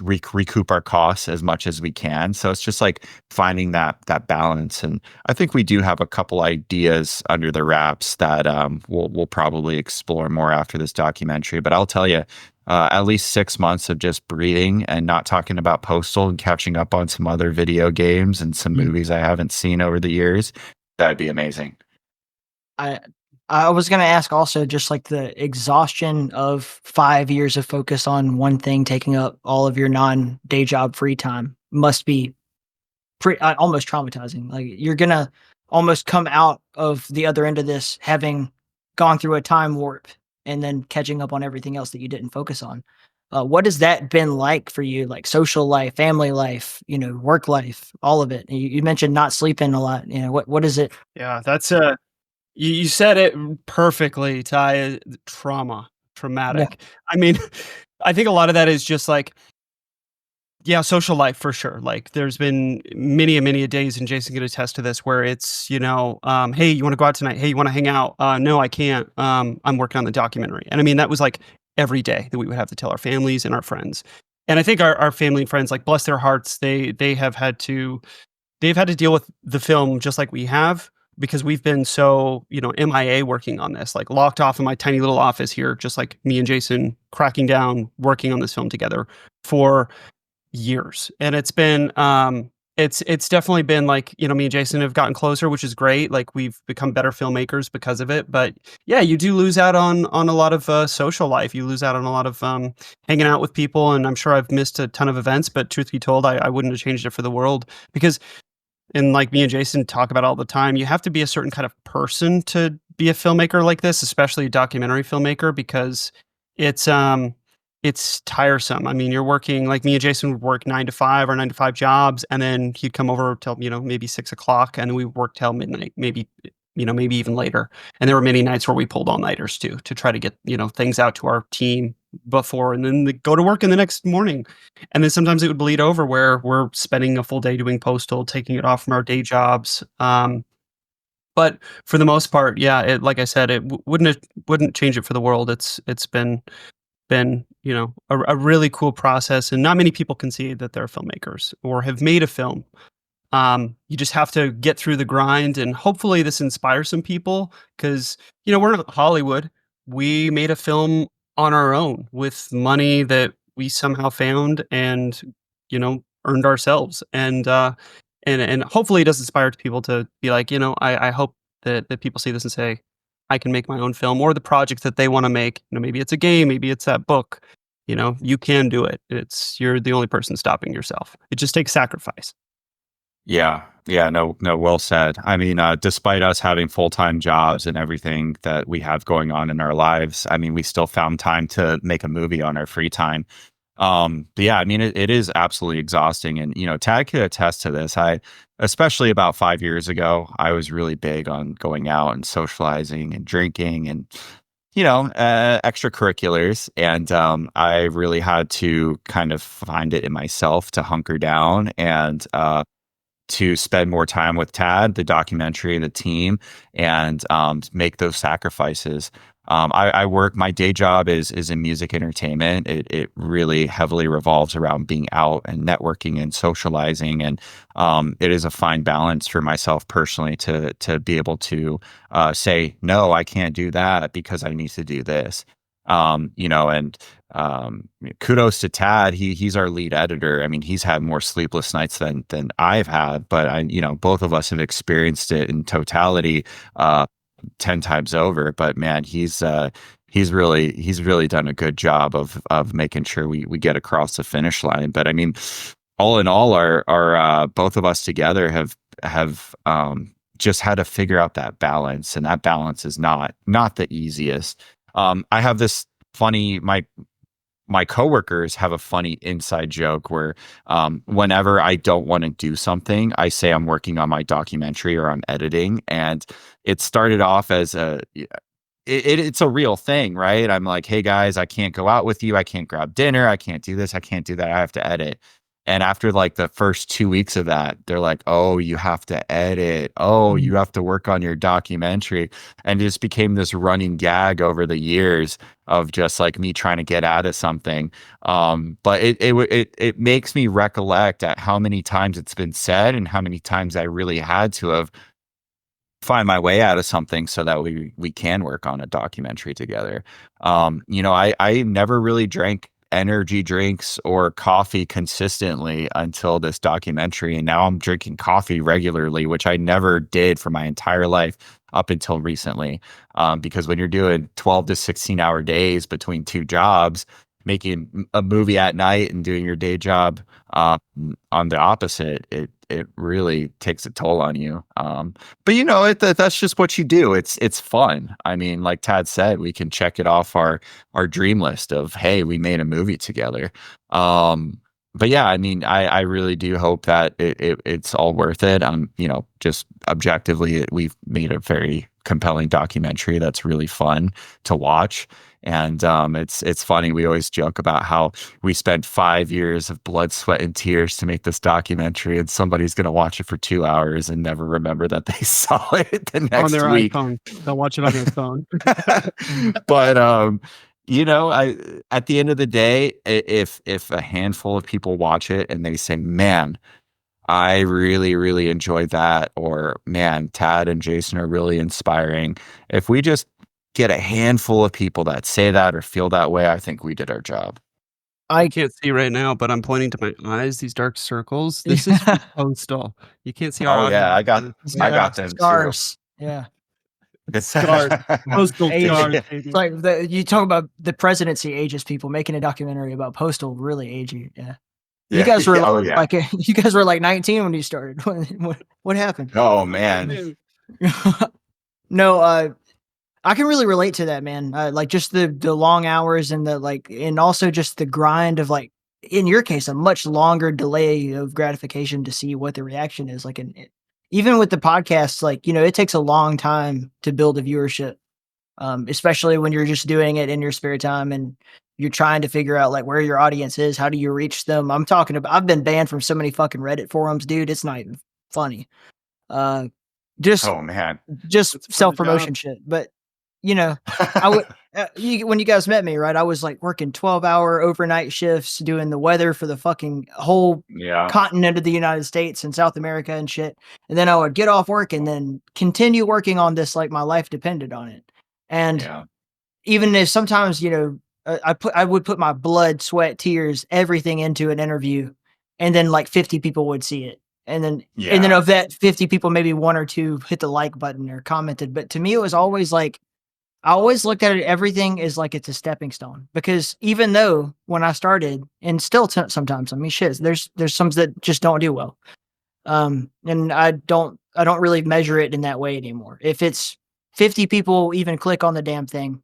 recoup our costs as much as we can. So it's just like finding that balance. And I think we do have a couple ideas under the wraps that we'll probably explore more after this documentary. But I'll tell you, at least 6 months of just breathing and not talking about Postal and catching up on some other video games and some movies I haven't seen over the years, that'd be amazing. I I was gonna ask also, just like the exhaustion of 5 years of focus on one thing taking up all of your non-day job free time must be almost traumatizing. Like, you're gonna almost come out of the other end of this having gone through a time warp and then catching up on everything else that you didn't focus on. What has that been like for you? Like social life, family life, work life, all of it. You mentioned not sleeping a lot. What is it? Yeah, that's you said it perfectly, Ty. Yeah. Traumatic. I mean, I think a lot of that is just like, yeah, social life for sure. Like, there's been many a days, and Jason can attest to this, where it's, hey, you want to go out tonight? Hey, you want to hang out? No, I can't. I'm working on the documentary. And I mean, that was like every day that we would have to tell our families and our friends. And I think our family and friends, like, bless their hearts, they have had to deal with the film just like we have, because we've been so, MIA working on this, like locked off in my tiny little office here, just like me and Jason cracking down, working on this film together for years. And It's definitely been like, me and Jason have gotten closer, which is great. Like we've become better filmmakers because of it. But yeah, you do lose out on a lot of social life. You lose out on a lot of hanging out with people. And I'm sure I've missed a ton of events, but truth be told, I wouldn't have changed it for the world because, and like me and Jason talk about all the time, you have to be a certain kind of person to be a filmmaker like this, especially a documentary filmmaker, because it's um it's tiresome. I mean, you're working like me and Jason would work 9 to 5 or 9 to 5 jobs, and then he'd come over till maybe 6 o'clock, and we worked till midnight, maybe even later. And there were many nights where we pulled all nighters too to try to get things out to our team before, and then go to work in the next morning. And then sometimes it would bleed over where we're spending a full day doing postal, taking it off from our day jobs. But for the most part, yeah, like I said, it wouldn't change it for the world. It's been a really cool process, and not many people can see that they're filmmakers or have made a film. You just have to get through the grind, and hopefully this inspires some people because we're not Hollywood. We made a film on our own with money that we somehow found and earned ourselves, and hopefully it does inspire people to be like, I hope that people see this and say, I can make my own film or the project that they want to make. Maybe it's a game, maybe it's that book. You can do it. You're the only person stopping yourself. It just takes sacrifice. Yeah. Yeah. No, no, well said. I mean, despite us having full-time jobs and everything that we have going on in our lives, I mean, we still found time to make a movie on our free time. But yeah, I mean, it is absolutely exhausting. And, Tad could attest to this. Especially about 5 years ago, I was really big on going out and socializing and drinking and, extracurriculars. And, I really had to kind of find it in myself to hunker down and, to spend more time with Tad, the documentary, the team, and make those sacrifices. I work. My day job is in music entertainment. It really heavily revolves around being out and networking and socializing, and it is a fine balance for myself personally to be able to say no, I can't do that because I need to do this. And kudos to Tad. He's our lead editor. I mean, he's had more sleepless nights than I've had, but both of us have experienced it in totality 10 times over. But man, he's really done a good job of making sure we get across the finish line. But I mean, all in all, our both of us together have just had to figure out that balance, and that balance is not the easiest. I have this funny, my coworkers have a funny inside joke where whenever I don't want to do something, I say I'm working on my documentary or I'm editing. And it started off as it's a real thing, right? I'm like, hey guys, I can't go out with you. I can't grab dinner. I can't do this. I can't do that. I have to edit. And after like the first 2 weeks of that, they're like, oh, you have to edit. Oh, you have to work on your documentary. And it just became this running gag over the years of just like me trying to get out of something. But it makes me recollect at how many times it's been said and how many times I really had to have find my way out of something so that we can work on a documentary together. I never really drank energy drinks or coffee consistently until this documentary, and now I'm drinking coffee regularly, which I never did for my entire life up until recently. Because when you're doing 12 to 16 hour days between two jobs, making a movie at night and doing your day job on the opposite, it really takes a toll on you. But that's just what you do. It's fun. I mean, like Tad said, we can check it off our dream list of, hey, we made a movie together. But yeah, I mean, I really do hope that it's all worth it. Just objectively, we've made a very compelling documentary that's really fun to watch. And it's funny. We always joke about how we spent 5 years of blood, sweat, and tears to make this documentary, and somebody's going to watch it for 2 hours and never remember that they saw it the next on their week. iPhone. They'll watch it on their phone. But I at the end of the day, if a handful of people watch it and they say, "Man, I really, really enjoyed that," or "Man, Tad and Jason are really inspiring," if we just get a handful of people that say that or feel that way, I think we did our job. I can't see right now, but I'm pointing to my eyes, these dark circles. This is from Postal. You can't see how Oh yeah, obvious I got it is. I Yeah. got them too. Scars. Yeah. Scars. Postal Age. scars, Yeah. baby. It's like you talk about the presidency ages people. Making a documentary about Postal really age you. Yeah. You Yeah. guys were Oh yeah. like you guys were like 19 when you started. What happened? Oh man. No, I can really relate to that, man. Like just the long hours and the like, and also just the grind of like, in your case, a much longer delay of gratification to see what the reaction is. Like, even with the podcasts, like, it takes a long time to build a viewership, especially when you're just doing it in your spare time and you're trying to figure out like where your audience is. How do you reach them? I'm talking about, I've been banned from so many fucking Reddit forums, dude. It's not even funny. Uh, just Oh man. just It's part of the self promotion job. shit. But I would when you guys met me, right? I was like working 12-hour overnight shifts, doing the weather for the fucking whole Yeah. continent of the United States and South America and shit. And then I would get off work and then continue working on this like my life depended on it. And Yeah. even if sometimes, I would put my blood, sweat, tears, everything into an interview, and then like 50 people would see it. And then Yeah. of that 50 people, maybe one or two hit the like button or commented. But to me, it was always like, I always looked at it, everything is like it's a stepping stone. Because even though when I started, and still sometimes, I mean, shit, there's some that just don't do well. And I don't really measure it in that way anymore. If it's 50 people even click on the damn thing,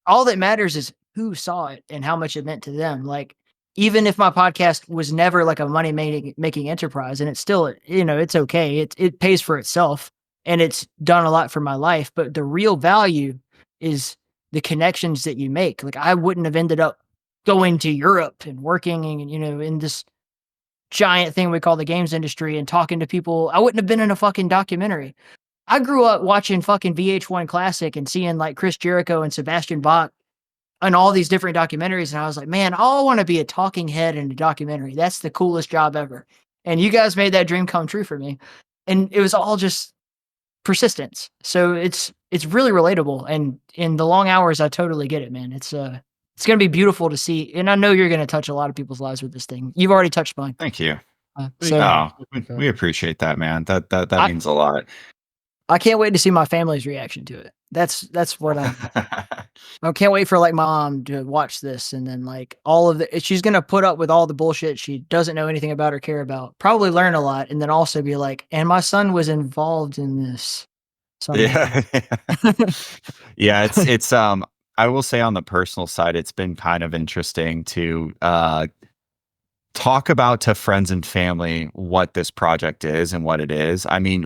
all that matters is who saw it and how much it meant to them. Like, even if my podcast was never like a money making enterprise, and it's still, it's okay. It pays for itself and it's done a lot for my life. But the real value is the connections that you make. Like, I wouldn't have ended up going to Europe and working and, in this giant thing we call the games industry and talking to people. I wouldn't have been in a fucking documentary. I grew up watching fucking VH1 Classic and seeing like Chris Jericho and Sebastian Bach and all these different documentaries. And I was like, man, I want to be a talking head in a documentary. That's the coolest job ever. And you guys made that dream come true for me. And it was all just persistence. So it's really relatable. And in the long hours, I totally get it, man. It's gonna be beautiful to see. And I know you're gonna touch a lot of people's lives with this thing. You've already touched mine. Thank you. So Oh, we appreciate that, man. That I, means a lot. I can't wait to see my family's reaction to it. That's what I can't wait for like my mom to watch this and then like all of the she's gonna put up with all the bullshit she doesn't know anything about or care about. Probably learn a lot and then also be like, and my son was involved in this. Yeah. Yeah, it's I will say on the personal side, it's been kind of interesting to talk about to friends and family what this project is and what it is. I mean,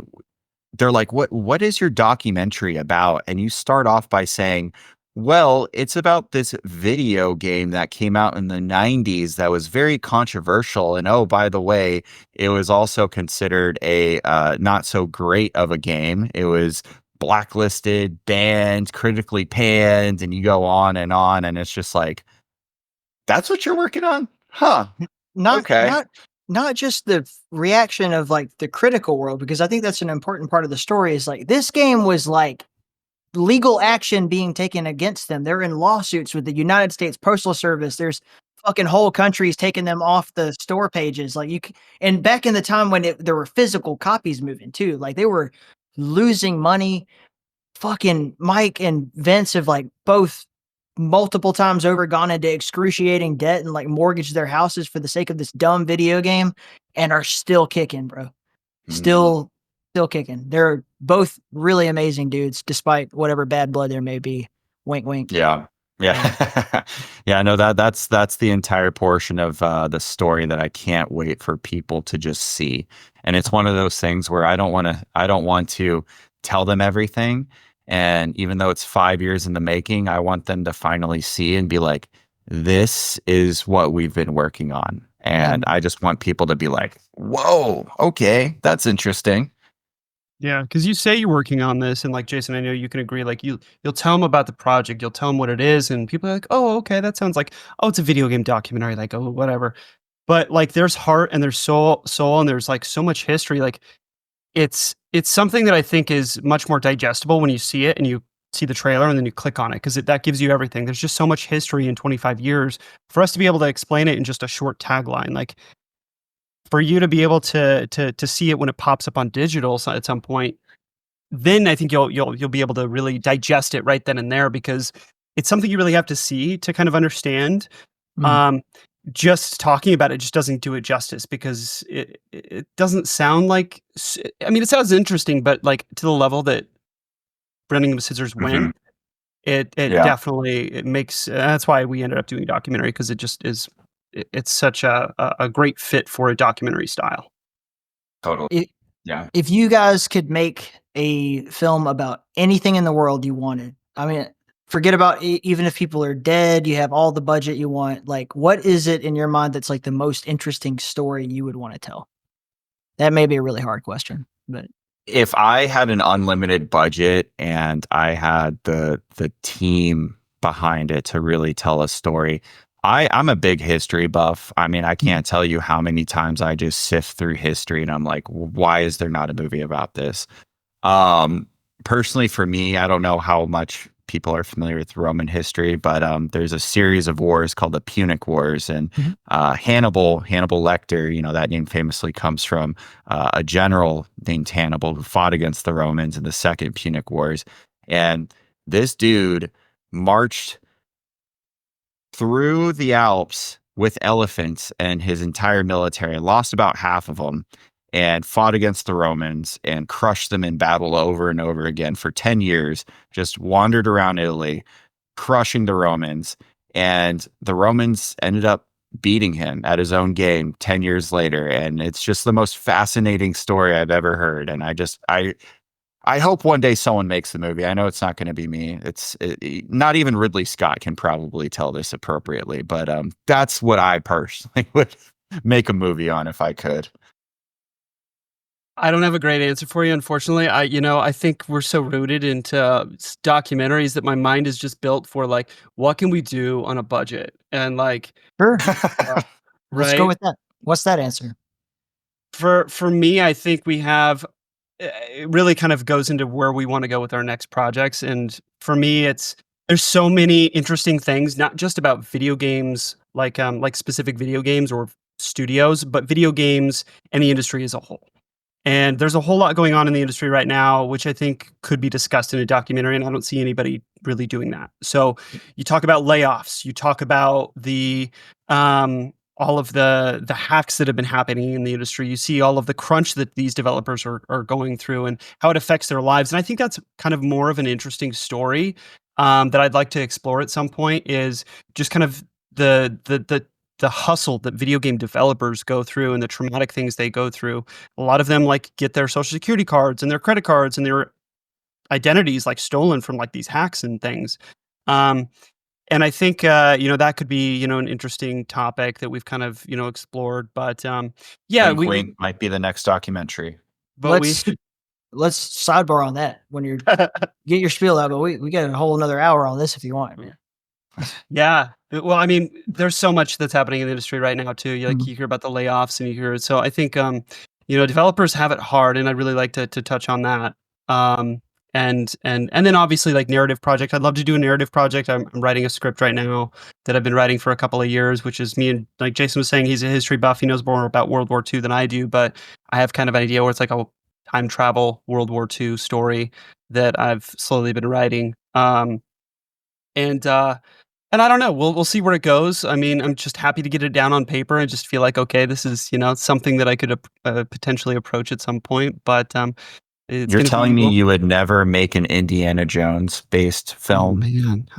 they're like, what is your documentary about? And you start off by saying, well, it's about this video game that came out in the 90s that was very controversial. And oh, by the way, it was also considered a not so great of a game. It was blacklisted, banned, critically panned, and you go on. And it's just like, that's what you're working on? Huh. not Okay. not not just the reaction of like the critical world, because I think that's an important part of the story is like this game was like legal action being taken against them. They're in lawsuits with the United States Postal Service. There's fucking whole countries taking them off the store pages. Like and back in the time when there were physical copies moving too, like they were losing money. Fucking Mike and Vince have like both multiple times over gone into excruciating debt and like mortgaged their houses for the sake of this dumb video game and are still kicking, bro. Mhm. Still kicking. They're both really amazing dudes, despite whatever bad blood there may be. Wink, wink. Yeah. Yeah. Yeah, no, that's the entire portion of the story that I can't wait for people to just see. And it's one of those things where I don't want to tell them everything. And even though it's 5 years in the making, I want them to finally see and be like, this is what we've been working on. Yeah. And I just want people to be like, whoa, okay, that's interesting. Yeah, because you say you're working on this, and like Jason, I know you can agree. Like you'll tell them about the project, you'll tell them what it is, and people are like, "Oh, okay, that sounds like it's a video game documentary." Like, oh, whatever. But like, there's heart and there's soul, and there's like so much history. Like, it's something that I think is much more digestible when you see it and you see the trailer and then you click on it because that gives you everything. There's just so much history in 25 years for us to be able to explain it in just a short tagline. Like for you to be able to see it when it pops up on digital at some point, then I think you'll be able to really digest it right then and there because it's something you really have to see to kind of understand. Just talking about it just doesn't do it justice because it doesn't sound like, I mean, it sounds interesting, but like to the level that Bending the Scissors went, it definitely, it makes, that's why we ended up doing a documentary because it just is, it's such a great fit for a documentary style. Totally. If you guys could make a film about anything in the world you wanted, I mean, forget about even if people are dead, you have all the budget you want. Like, what is it in your mind that's like the most interesting story you would want to tell? That may be a really hard question, but if I had an unlimited budget and I had the team behind it to really tell a story, I'm a big history buff. I mean, I can't tell you how many times I just sift through history and I'm like, why is there not a movie about this? Personally, for me, I don't know how much people are familiar with Roman history, but there's a series of wars called the Punic Wars, and Hannibal Lecter, you know, that name famously comes from a general named Hannibal who fought against the Romans in the Second Punic Wars. And this dude marched through the Alps with elephants and his entire military, lost about half of them, and fought against the Romans and crushed them in battle over and over again for 10 years, just wandered around Italy, crushing the Romans. And the Romans ended up beating him at his own game 10 years later. And it's just the most fascinating story I've ever heard. And I hope one day someone makes the movie. I know it's not going to be me. Not even Ridley Scott can probably tell this appropriately, but that's what I personally would make a movie on if I could. I don't have a great answer for you, unfortunately. I think we're so rooted into documentaries that my mind is just built for like, what can we do on a budget? And like, sure. right? Let's go with that. What's that answer? For me, I think we have, it really kind of goes into where we want to go with our next projects. And for me, there's so many interesting things, not just about video games, like specific video games or studios, but video games and the industry as a whole. And there's a whole lot going on in the industry right now, which I think could be discussed in a documentary, and I don't see anybody really doing that. So you talk about layoffs, you talk about the all of the hacks that have been happening in the industry. You see all of the crunch that these developers are going through and how it affects their lives. And I think that's kind of more of an interesting story that I'd like to explore at some point, is just kind of the hustle that video game developers go through and the traumatic things they go through. A lot of them like get their social security cards and their credit cards and their identities like stolen from like these hacks and things. And I think, that could be, an interesting topic that we've kind of, explored, but, yeah, we might be the next documentary, but let's sidebar on that when you're get your spiel out, but we got a whole another hour on this if you want, man. Yeah. Well, I mean, there's so much that's happening in the industry right now too. You hear about the layoffs and you hear, so I think, developers have it hard, and I'd really like to touch on that. And then obviously like narrative project. I'd love to do a narrative project. I'm writing a script right now that I've been writing for a couple of years, which is me, and like Jason was saying, he's a history buff. He knows more about World War II than I do, but I have kind of an idea where it's like a time travel World War II story that I've slowly been writing. And I don't know. We'll see where it goes. I mean, I'm just happy to get it down on paper and just feel like, okay, this is something that I could potentially approach at some point. But you're telling me you would never make an Indiana Jones based film?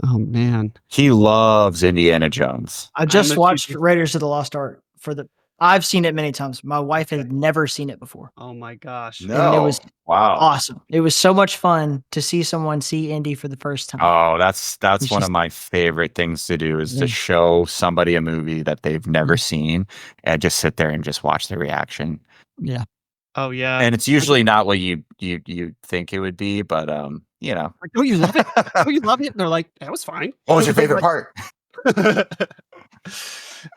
Oh man, he loves Indiana Jones. I just watched Raiders of the Lost Ark I've seen it many times. My wife had never seen it before. Oh my gosh. No. And it was wow. Awesome. It was so much fun to see someone see Indy for the first time. Oh, that's one of my favorite things to do, is to show somebody a movie that they've never seen and just sit there and just watch their reaction. Yeah. Oh yeah. And it's usually not what you think it would be, but like, don't you love it? Don't you love it? And they're like, that was fine. What was your favorite part?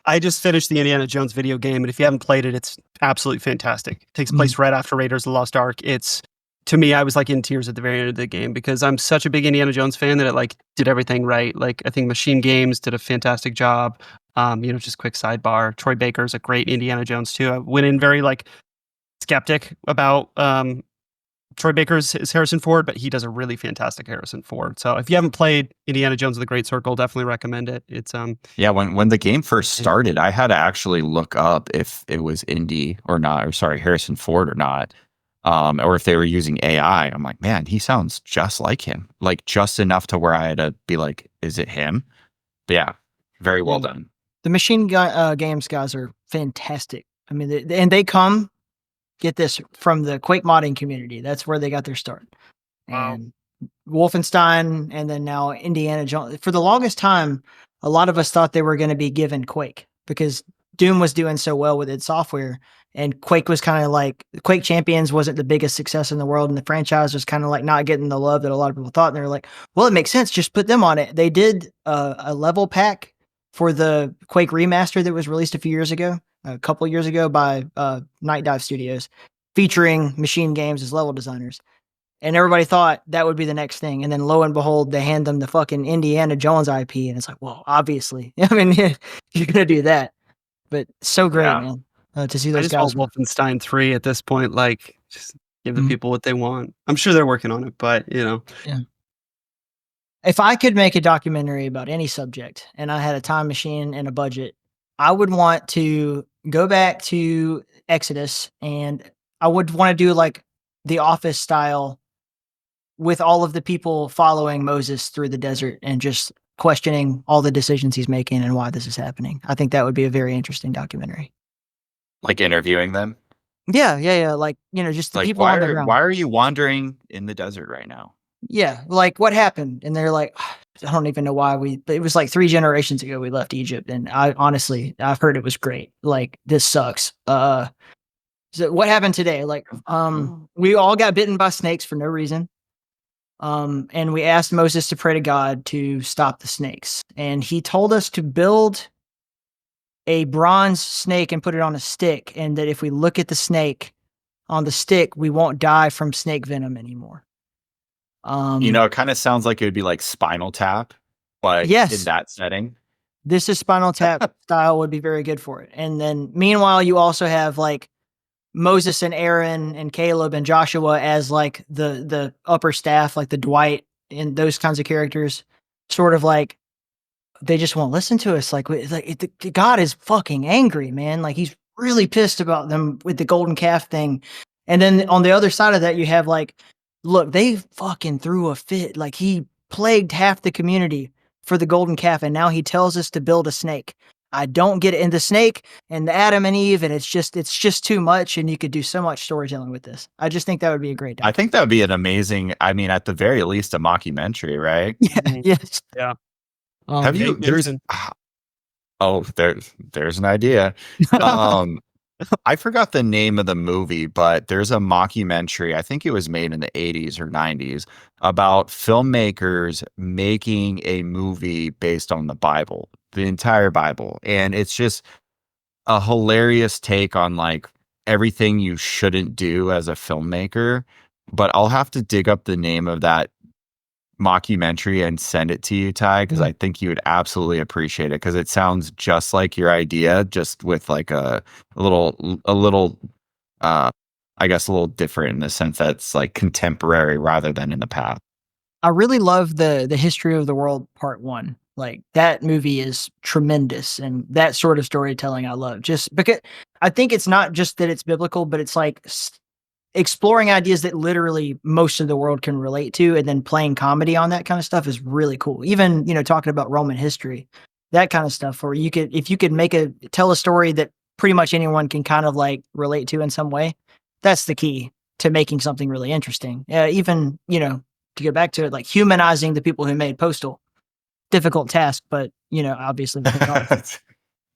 I just finished the Indiana Jones video game, and if you haven't played it, it's absolutely fantastic. It takes place right after Raiders of the Lost Ark. It's to me, I was like in tears at the very end of the game because I'm such a big Indiana Jones fan that it like did everything right. Like I think Machine Games did a fantastic job. Just quick sidebar. Troy Baker's a great Indiana Jones too. I went in very like skeptic about Troy Baker's is Harrison Ford, but he does a really fantastic Harrison Ford. So if you haven't played Indiana Jones and the Great Circle, definitely recommend it. It's Yeah, when the game first started, I had to actually look up if it was Indy or not, or sorry, Harrison Ford or not, or if they were using AI. I'm like, man, he sounds just like him, like just enough to where I had to be like, is it him? But yeah, very well done. The Machine Games guys are fantastic. I mean, and they come, get this, from the Quake modding community. That's where they got their start. Wow. And Wolfenstein, and then now Indiana Jones. For the longest time, a lot of us thought they were going to be given Quake because Doom was doing so well with its software, and Quake was kind of like Quake Champions wasn't the biggest success in the world, and the franchise was kind of like not getting the love that a lot of people thought. And they were like, "Well, it makes sense. Just put them on it." They did a level pack for the Quake remaster that was released a couple years ago by Night Dive Studios, featuring Machine Games as level designers. And everybody thought that would be the next thing. And then lo and behold, they hand them the fucking Indiana Jones IP. And it's like, well, obviously. I mean, you're going to do that. But so great, Yeah. man, to see I those just guys. want Wolfenstein 3 at this point. Like, just give the Mhm. people what they want. I'm sure they're working on it, but Yeah. If I could make a documentary about any subject and I had a time machine and a budget, I would want to go back to Exodus, and I would want to do like the Office style with all of the people following Moses through the desert and just questioning all the decisions he's making and why this is happening. I think that would be a very interesting documentary. Like interviewing them. Yeah. Like, just the Like, people on the ground. why are you wandering in the desert right now? Yeah, like what happened? And they're like, I don't even know why it was like 3 generations ago we left Egypt. And I've heard it was great. Like, this sucks. So what happened today? Like, we all got bitten by snakes for no reason. And we asked Moses to pray to God to stop the snakes. And he told us to build a bronze snake and put it on a stick. And that if we look at the snake on the stick, we won't die from snake venom anymore. It kind of sounds like it would be like Spinal Tap, but in Yes. that setting. This is Spinal Tap style would be very good for it. And then meanwhile, you also have like Moses and Aaron and Caleb and Joshua as like the upper staff, like the Dwight and those kinds of characters, sort of like they just won't listen to us. God is fucking angry, man. Like, he's really pissed about them with the golden calf thing. And then on the other side of that, you have like, look, they fucking threw a fit. Like, he plagued half the community for the golden calf, and now he tells us to build a snake. I don't get it. In the snake and the Adam and Eve, and it's just too much, and you could do so much storytelling with this. I just think that would be a great I think that would be an amazing, I mean, at the very least, a mockumentary, right? Yeah, yes. Yeah. Have you, there's an idea. I forgot the name of the movie, but there's a mockumentary. I think it was made in the 80s or 90s about filmmakers making a movie based on the Bible, the entire Bible. And it's just a hilarious take on like everything you shouldn't do as a filmmaker. But I'll have to dig up the name of that mockumentary and send it to you, Ty, because I think you would absolutely appreciate it, because it sounds just like your idea, just with like a little I guess a little different in the sense that it's like contemporary rather than in the past. I really love the History of the World Part 1. Like, that movie is tremendous, and that sort of storytelling I love. Just because I think it's not just that it's biblical, but it's like exploring ideas that literally most of the world can relate to, and then playing comedy on that kind of stuff is really cool. Even, talking about Roman history, that kind of stuff, or if you could tell a story that pretty much anyone can kind of like relate to in some way, that's the key to making something really interesting. Even, to get back to it, like humanizing the people who made Postal, difficult task, but obviously.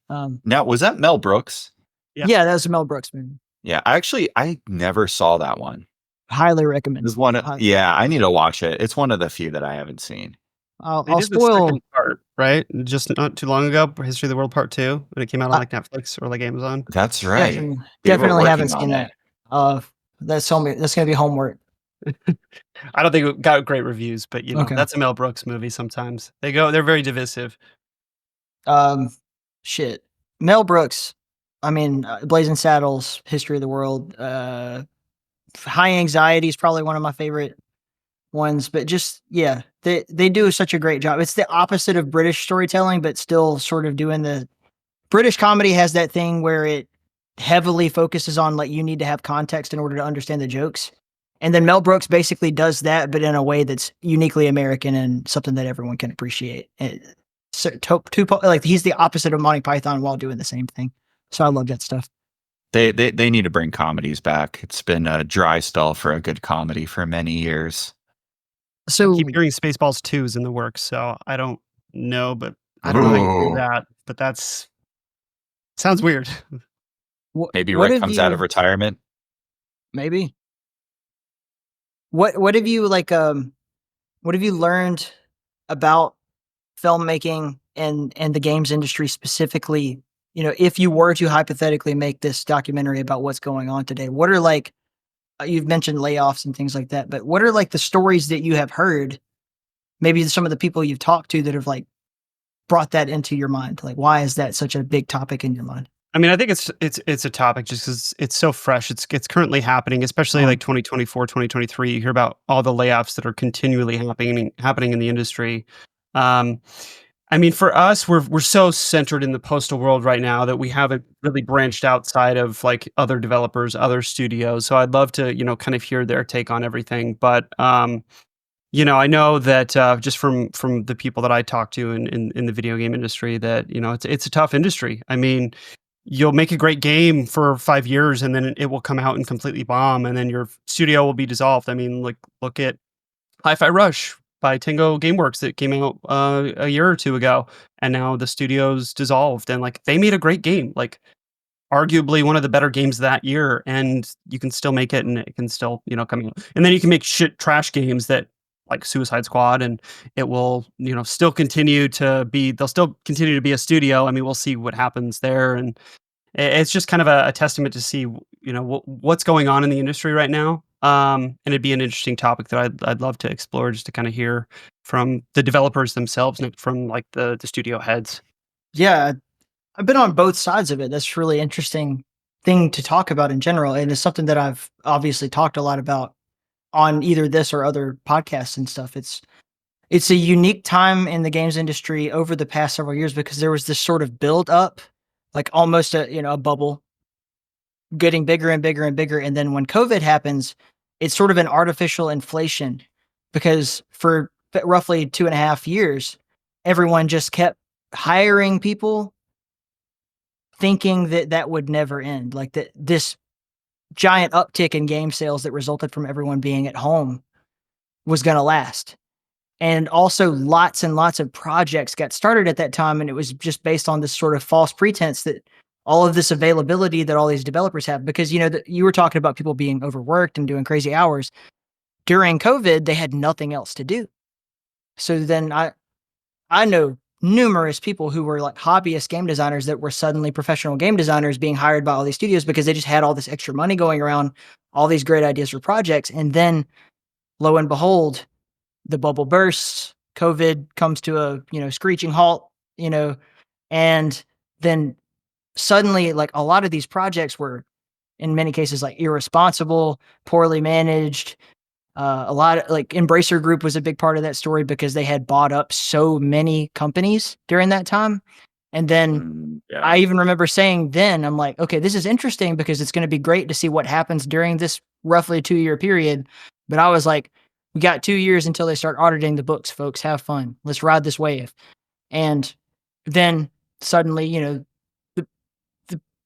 Now, was that Mel Brooks? Yeah, that was a Mel Brooks movie. Yeah, I never saw that one. Highly recommend. This one, yeah, I need to watch it. It's one of the few that I haven't seen. I'll did the spoil second part, right? Just not too long ago, History of the World Part 2, when it came out on like Netflix or like Amazon. That's right. Definitely haven't seen that. That's gonna be homework. I don't think it got great reviews, but Okay. that's a Mel Brooks movie. Sometimes they're very divisive. Um, shit. Mel Brooks. I mean, Blazing Saddles, History of the World. High Anxiety is probably one of my favorite ones, but just yeah, they do such a great job. It's the opposite of British storytelling, but still sort of doing the British comedy has that thing where it heavily focuses on like you need to have context in order to understand the jokes. And then Mel Brooks basically does that, but in a way that's uniquely American and something that everyone can appreciate. So, like he's the opposite of Monty Python while doing the same thing. So I love that stuff. They need to bring comedies back. It's been a dry spell for a good comedy for many years. I So keep hearing Spaceballs 2 is in the works, so I don't know, but I don't know how you do Ooh. that. But that's sounds weird. Maybe what Rick have comes out of you retirement. maybe what have you like what have you learned about filmmaking and the games industry specifically, if you were to hypothetically make this documentary about what's going on today, what are like you've mentioned layoffs and things like that, but what are like the stories that you have heard, maybe some of the people you've talked to that have like brought that into your mind? Like, why is that such a big topic in your mind? I mean, I think it's a topic just because it's so fresh. It's currently happening, especially Um, like 2024, 2023. You hear about all the layoffs that are continually happening in the industry. Um, I mean, for us, we're so centered in the postal world right now that we haven't really branched outside of like other developers, other studios. So I'd love to, kind of hear their take on everything. But I know that just from the people that I talk to in the video game industry, that it's a tough industry. I mean, you'll make a great game for 5 years, and then it will come out and completely bomb, and then your studio will be dissolved. I mean, like look at Hi-Fi Rush by Tango Gameworks that came out a year or two ago, and now the studio's dissolved. And like they made a great game, like arguably one of the better games that year, and you can still make it, and it can still come out. And then you can make shit trash games that like Suicide Squad, and it will still continue to be. They'll still continue to be a studio. I mean, we'll see what happens there, and it's just kind of a testament to see, what's going on in the industry right now. And it'd be an interesting topic that I'd love to explore, just to kind of hear from the developers themselves, not from like the studio heads. yeah, I've been on both sides of it. That's really interesting thing to talk about in general. And it's something that I've obviously talked a lot about on either this or other podcasts and stuff. It's a unique time in the games industry over the past several years because there was this sort of build up, like almost a bubble getting bigger and bigger and bigger. And then when COVID happens, it's sort of an artificial inflation because for roughly 2.5 years, everyone just kept hiring people thinking that that would never end. Like that, this giant uptick in game sales that resulted from everyone being at home was going to last. And also lots and lots of projects got started at that time. And it was just based on this sort of false pretense that all of this availability that all these developers have, because, you were talking about people being overworked and doing crazy hours during COVID, they had nothing else to do. So then I know numerous people who were like hobbyist game designers that were suddenly professional game designers being hired by all these studios because they just had all this extra money going around, all these great ideas for projects. And then lo and behold, the bubble bursts, COVID comes to a, screeching halt, and then suddenly like a lot of these projects were in many cases like irresponsible, poorly managed. A lot of like Embracer Group was a big part of that story because they had bought up so many companies during that time. And then Yeah. I even remember saying then, I'm like, okay, this is interesting because it's going to be great to see what happens during this roughly 2-year period. But I was like, we got 2 years until they start auditing the books, folks. Have fun. Let's ride this wave. And then suddenly,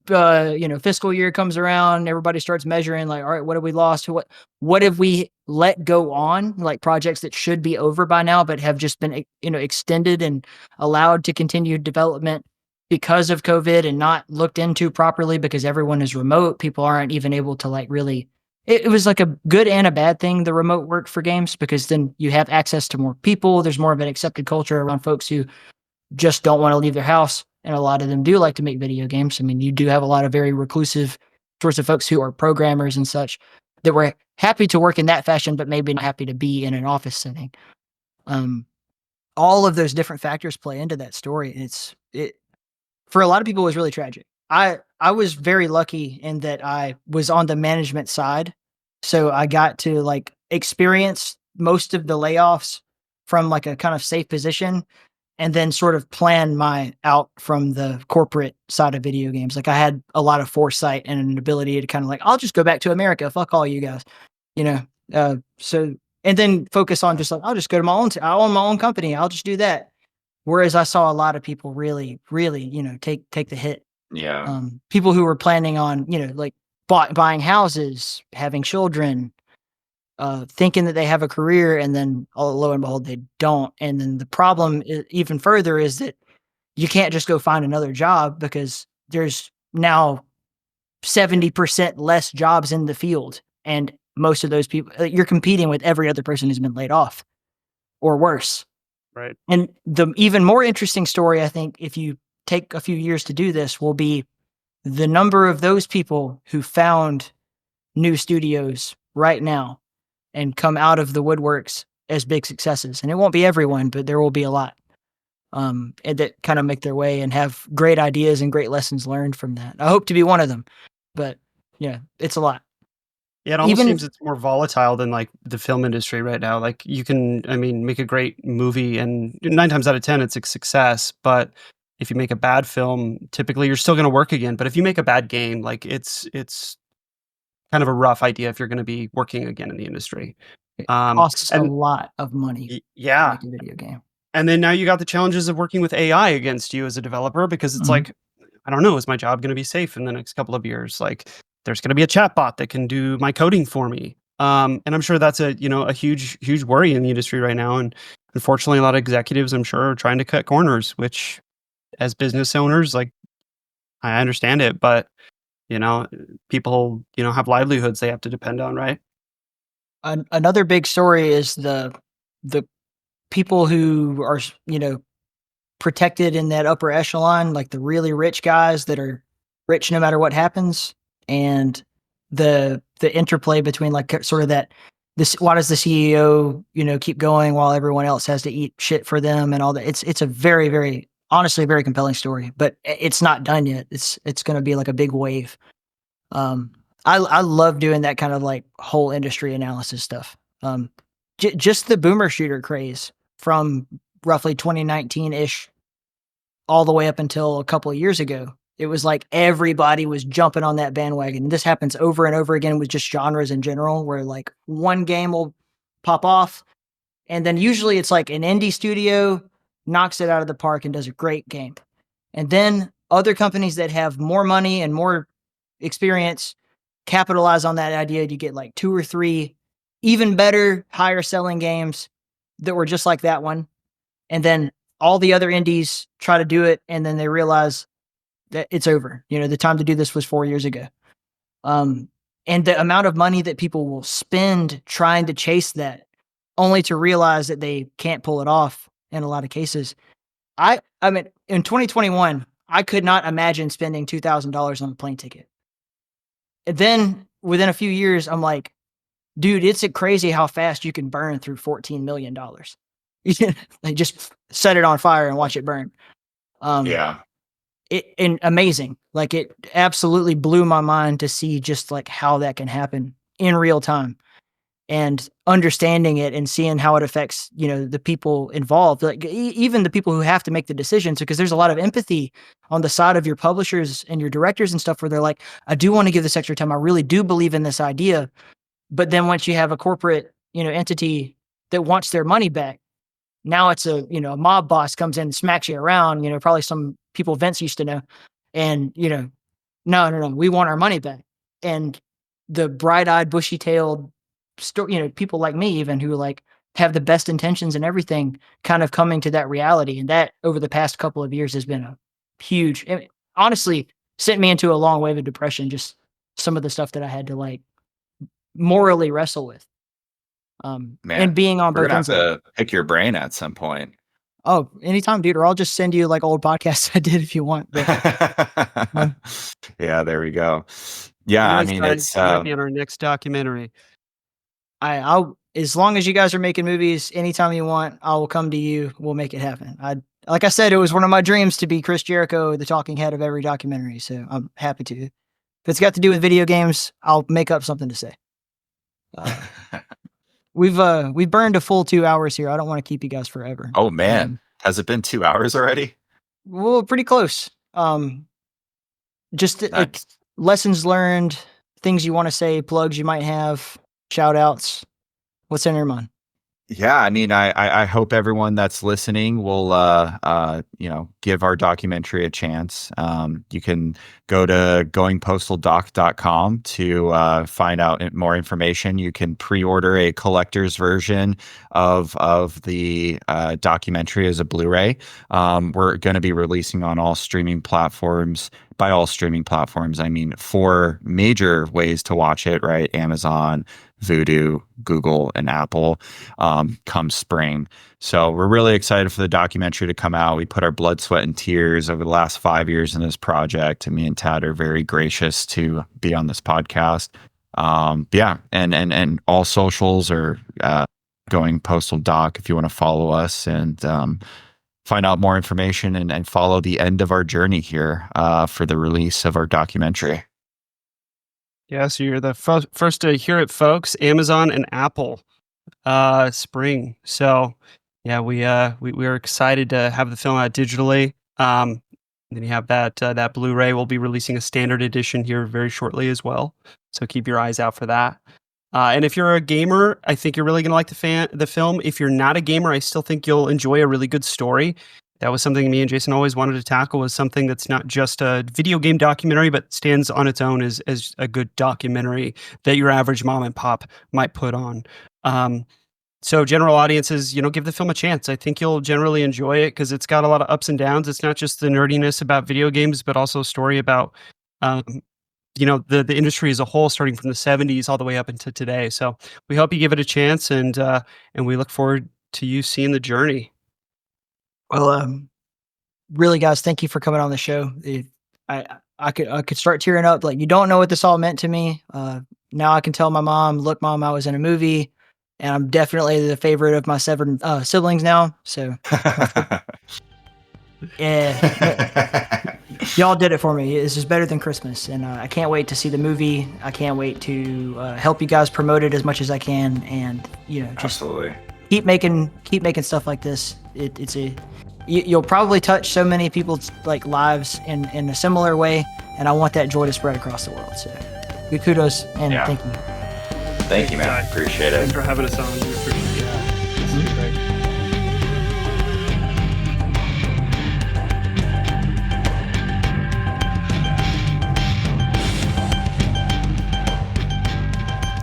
the fiscal year comes around, everybody starts measuring like, all right, what have we lost? What have we let go on? Like projects that should be over by now, but have just been, extended and allowed to continue development because of COVID and not looked into properly because everyone is remote. People aren't even able to like really, it was like a good and a bad thing, the remote work for games, because then you have access to more people. There's more of an accepted culture around folks who just don't want to leave their house. And a lot of them do like to make video games. I mean, you do have a lot of very reclusive sorts of folks who are programmers and such. that were happy to work in that fashion, but maybe not happy to be in an office setting. All of those different factors play into that story. It for a lot of people, it was really tragic. I was very lucky in that I was on the management side, so I got to like experience most of the layoffs from like a kind of safe position, and then sort of plan my out from the corporate side of video games. Like I had a lot of foresight and an ability to kind of like, I'll just go back to America. Fuck all you guys, you know. So and then focus on just like I'll just go to my own. I own my own company. I'll just do that. Whereas I saw a lot of people really, really, take the hit. Yeah. People who were planning on, like buying houses, having children, thinking that they have a career, and then lo and behold, they don't. And then the problem even further is that you can't just go find another job because there's now 70% less jobs in the field. And most of those people, you're competing with every other person who's been laid off or worse. Right. And the even more interesting story, I think, if you take a few years to do this, will be the number of those people who found new studios right now and come out of the woodworks as big successes. And it won't be everyone, but there will be a lot. And that kind of make their way and have great ideas and great lessons learned from that. I hope to be one of them, but yeah, it's a lot. Yeah, it almost Even seems it's more volatile than like the film industry right now. Like you can, I mean, make a great movie and 9 times out of 10 it's a success, but if you make a bad film, typically you're still going to work again. But if you make a bad game, like it's kind of a rough idea if you're going to be working again in the industry. it costs a And lot of money to yeah, make a video game. and then now you got the challenges of working with AI against you as a developer because it's Mhm. like, I don't know, is my job going to be safe in the next couple of years? Like, there's going to be a chatbot that can do my coding for me. And I'm sure that's a huge worry in the industry right now. And unfortunately, a lot of executives, I'm sure, are trying to cut corners, which as business owners, like, I understand it, but you know, people, have livelihoods they have to depend on, right? Another big story is the people who are, protected in that upper echelon, like the really rich guys that are rich no matter what happens, and the interplay between like sort of that this why does the CEO keep going while everyone else has to eat shit for them and all that. It's a very very honestly very compelling story, but it's not done yet. It's going to be like a big wave. Um, I love doing that kind of like whole industry analysis stuff. Just the boomer shooter craze from roughly 2019 ish all the way up until a couple of years ago. It was like everybody was jumping on that bandwagon. This happens over and over again with just genres in general, where like one game will pop off, and then usually it's like an indie studio knocks it out of the park and does a great game. And then other companies that have more money and more experience capitalize on that idea to get like 2 or 3 even better, higher selling games that were just like that one. And then all the other indies try to do it, and then they realize that it's over. The time to do this was 4 years ago. And the amount of money that people will spend trying to chase that, only to realize that they can't pull it off in a lot of cases. I mean, in 2021, I could not imagine spending $2,000 on a plane ticket. And then within a few years, I'm like, dude, it's crazy how fast you can burn through $14 million. They just set it on fire and watch it burn. Yeah. And amazing. Like it absolutely blew my mind to see just like how that can happen in real time, and understanding it and seeing how it affects, the people involved, like even the people who have to make the decisions, because there's a lot of empathy on the side of your publishers and your directors and stuff, where they're like, I do want to give this extra time. I really do believe in this idea. But then once you have a corporate, entity that wants their money back, now it's a mob boss comes in and smacks you around, probably some people Vince used to know. And, no, we want our money back. And the bright-eyed, bushy-tailed, people like me even, who like have the best intentions and everything, kind of coming to that reality. And that over the past couple of years has been a huge, honestly, sent me into a long wave of depression. Just some of the stuff that I had to like morally wrestle with. And Man, being on we're both gonna ends have of it. to pick your brain at some point. Oh, anytime, dude, or I'll just send you like old podcasts I did if you want. But, Yeah, there we go. Yeah, I'm I really mean, excited. it's You might be on our next documentary. I'll as long as you guys are making movies, anytime you want, I will come to you. We'll make it happen. Like I said, it was one of my dreams to be Chris Jericho, the talking head of every documentary. So I'm happy to. If it's got to do with video games, I'll make up something to say. We've burned a full 2 hours here. I don't want to keep you guys forever. Oh man, has it been 2 hours already? Well, pretty close. Just Nice. lessons learned, things you want to say, plugs you might have, shout outs. What's in your mind? Yeah, I mean, I hope everyone that's listening will, give our documentary a chance. You can go to goingpostaldoc.com to find out more information. You can pre-order a collector's version of the documentary as a Blu-ray. We're going to be releasing on all streaming platforms. By all streaming platforms, I mean 4 major ways to watch it, right? Amazon, Vudu, Google, and Apple. Come spring. So we're really excited for the documentary to come out. We put our blood, sweat, and tears over the last 5 years in this project. And me and Tad are very gracious to be on this podcast. Yeah, and all socials are Going Postal Doc if you want to follow us and find out more information and follow the end of our journey here for the release of our documentary. Yeah, so you're the first to hear it, folks. Amazon and Apple, spring. So yeah, we are excited to have the film out digitally. Then you have that Blu-ray. We'll be releasing a standard edition here very shortly as well. So keep your eyes out for that. And if you're a gamer, I think you're really gonna like the film. If you're not a gamer, I still think you'll enjoy a really good story. That was something me and Jason always wanted to tackle, was something that's not just a video game documentary, but stands on its own as a good documentary that your average mom and pop might put on. So general audiences, give the film a chance. I think you'll generally enjoy it because it's got a lot of ups and downs. It's not just the nerdiness about video games, but also a story about, the industry as a whole, starting from the 70s all the way up into today. So we hope you give it a chance, and we look forward to you seeing the journey. Well, really, guys, thank you for coming on the show. I could start tearing up. Like, you don't know what this all meant to me. Now I can tell my mom, look, Mom, I was in a movie, and I'm definitely the favorite of my 7 siblings now. So, yeah, y'all did it for me. This is better than Christmas, and I can't wait to see the movie. I can't wait to help you guys promote it as much as I can, and just Absolutely. keep making stuff like this. You'll probably touch so many people's lives in a similar way, and I want that joy to spread across the world. So, good kudos and thank you. Thank you, man. Appreciate it. Thanks for having us on. We appreciate it. This is great.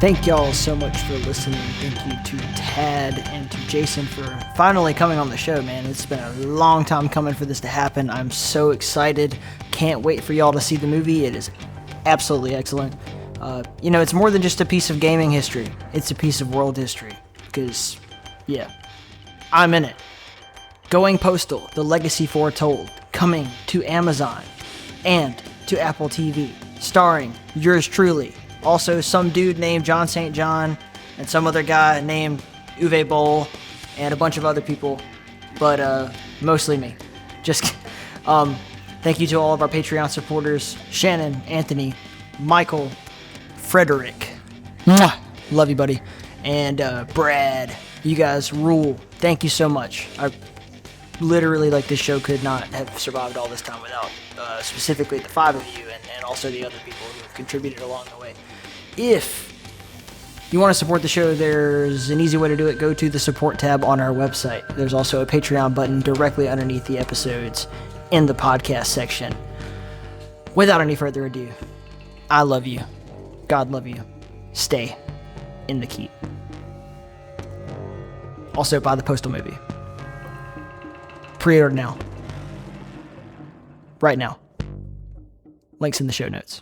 Thank y'all so much for listening. Thank you to Tad and to Jason for finally coming on the show, man. It's been a long time coming for this to happen. I'm so excited. Can't wait for y'all to see the movie. It is absolutely excellent. It's more than just a piece of gaming history. It's a piece of world history. Because, I'm in it. Going Postal, The Legacy Foretold, coming to Amazon and to Apple TV, starring yours truly. Also, some dude named John St. John, and some other guy named Uwe Boll, and a bunch of other people, but mostly me. Thank you to all of our Patreon supporters: Shannon, Anthony, Michael, Frederick. Mwah! Love you, buddy. And Brad. You guys rule. Thank you so much. I literally, this show could not have survived all this time without specifically the 5 of you and also the other people who have contributed along the way. If you want to support the show, there's an easy way to do it. Go to the support tab on our website. There's also a Patreon button directly underneath the episodes in the podcast section. Without any further ado, I love you. God love you. Stay in the keep. Also, buy the Postal movie. Pre-order now. Right now. Links in the show notes.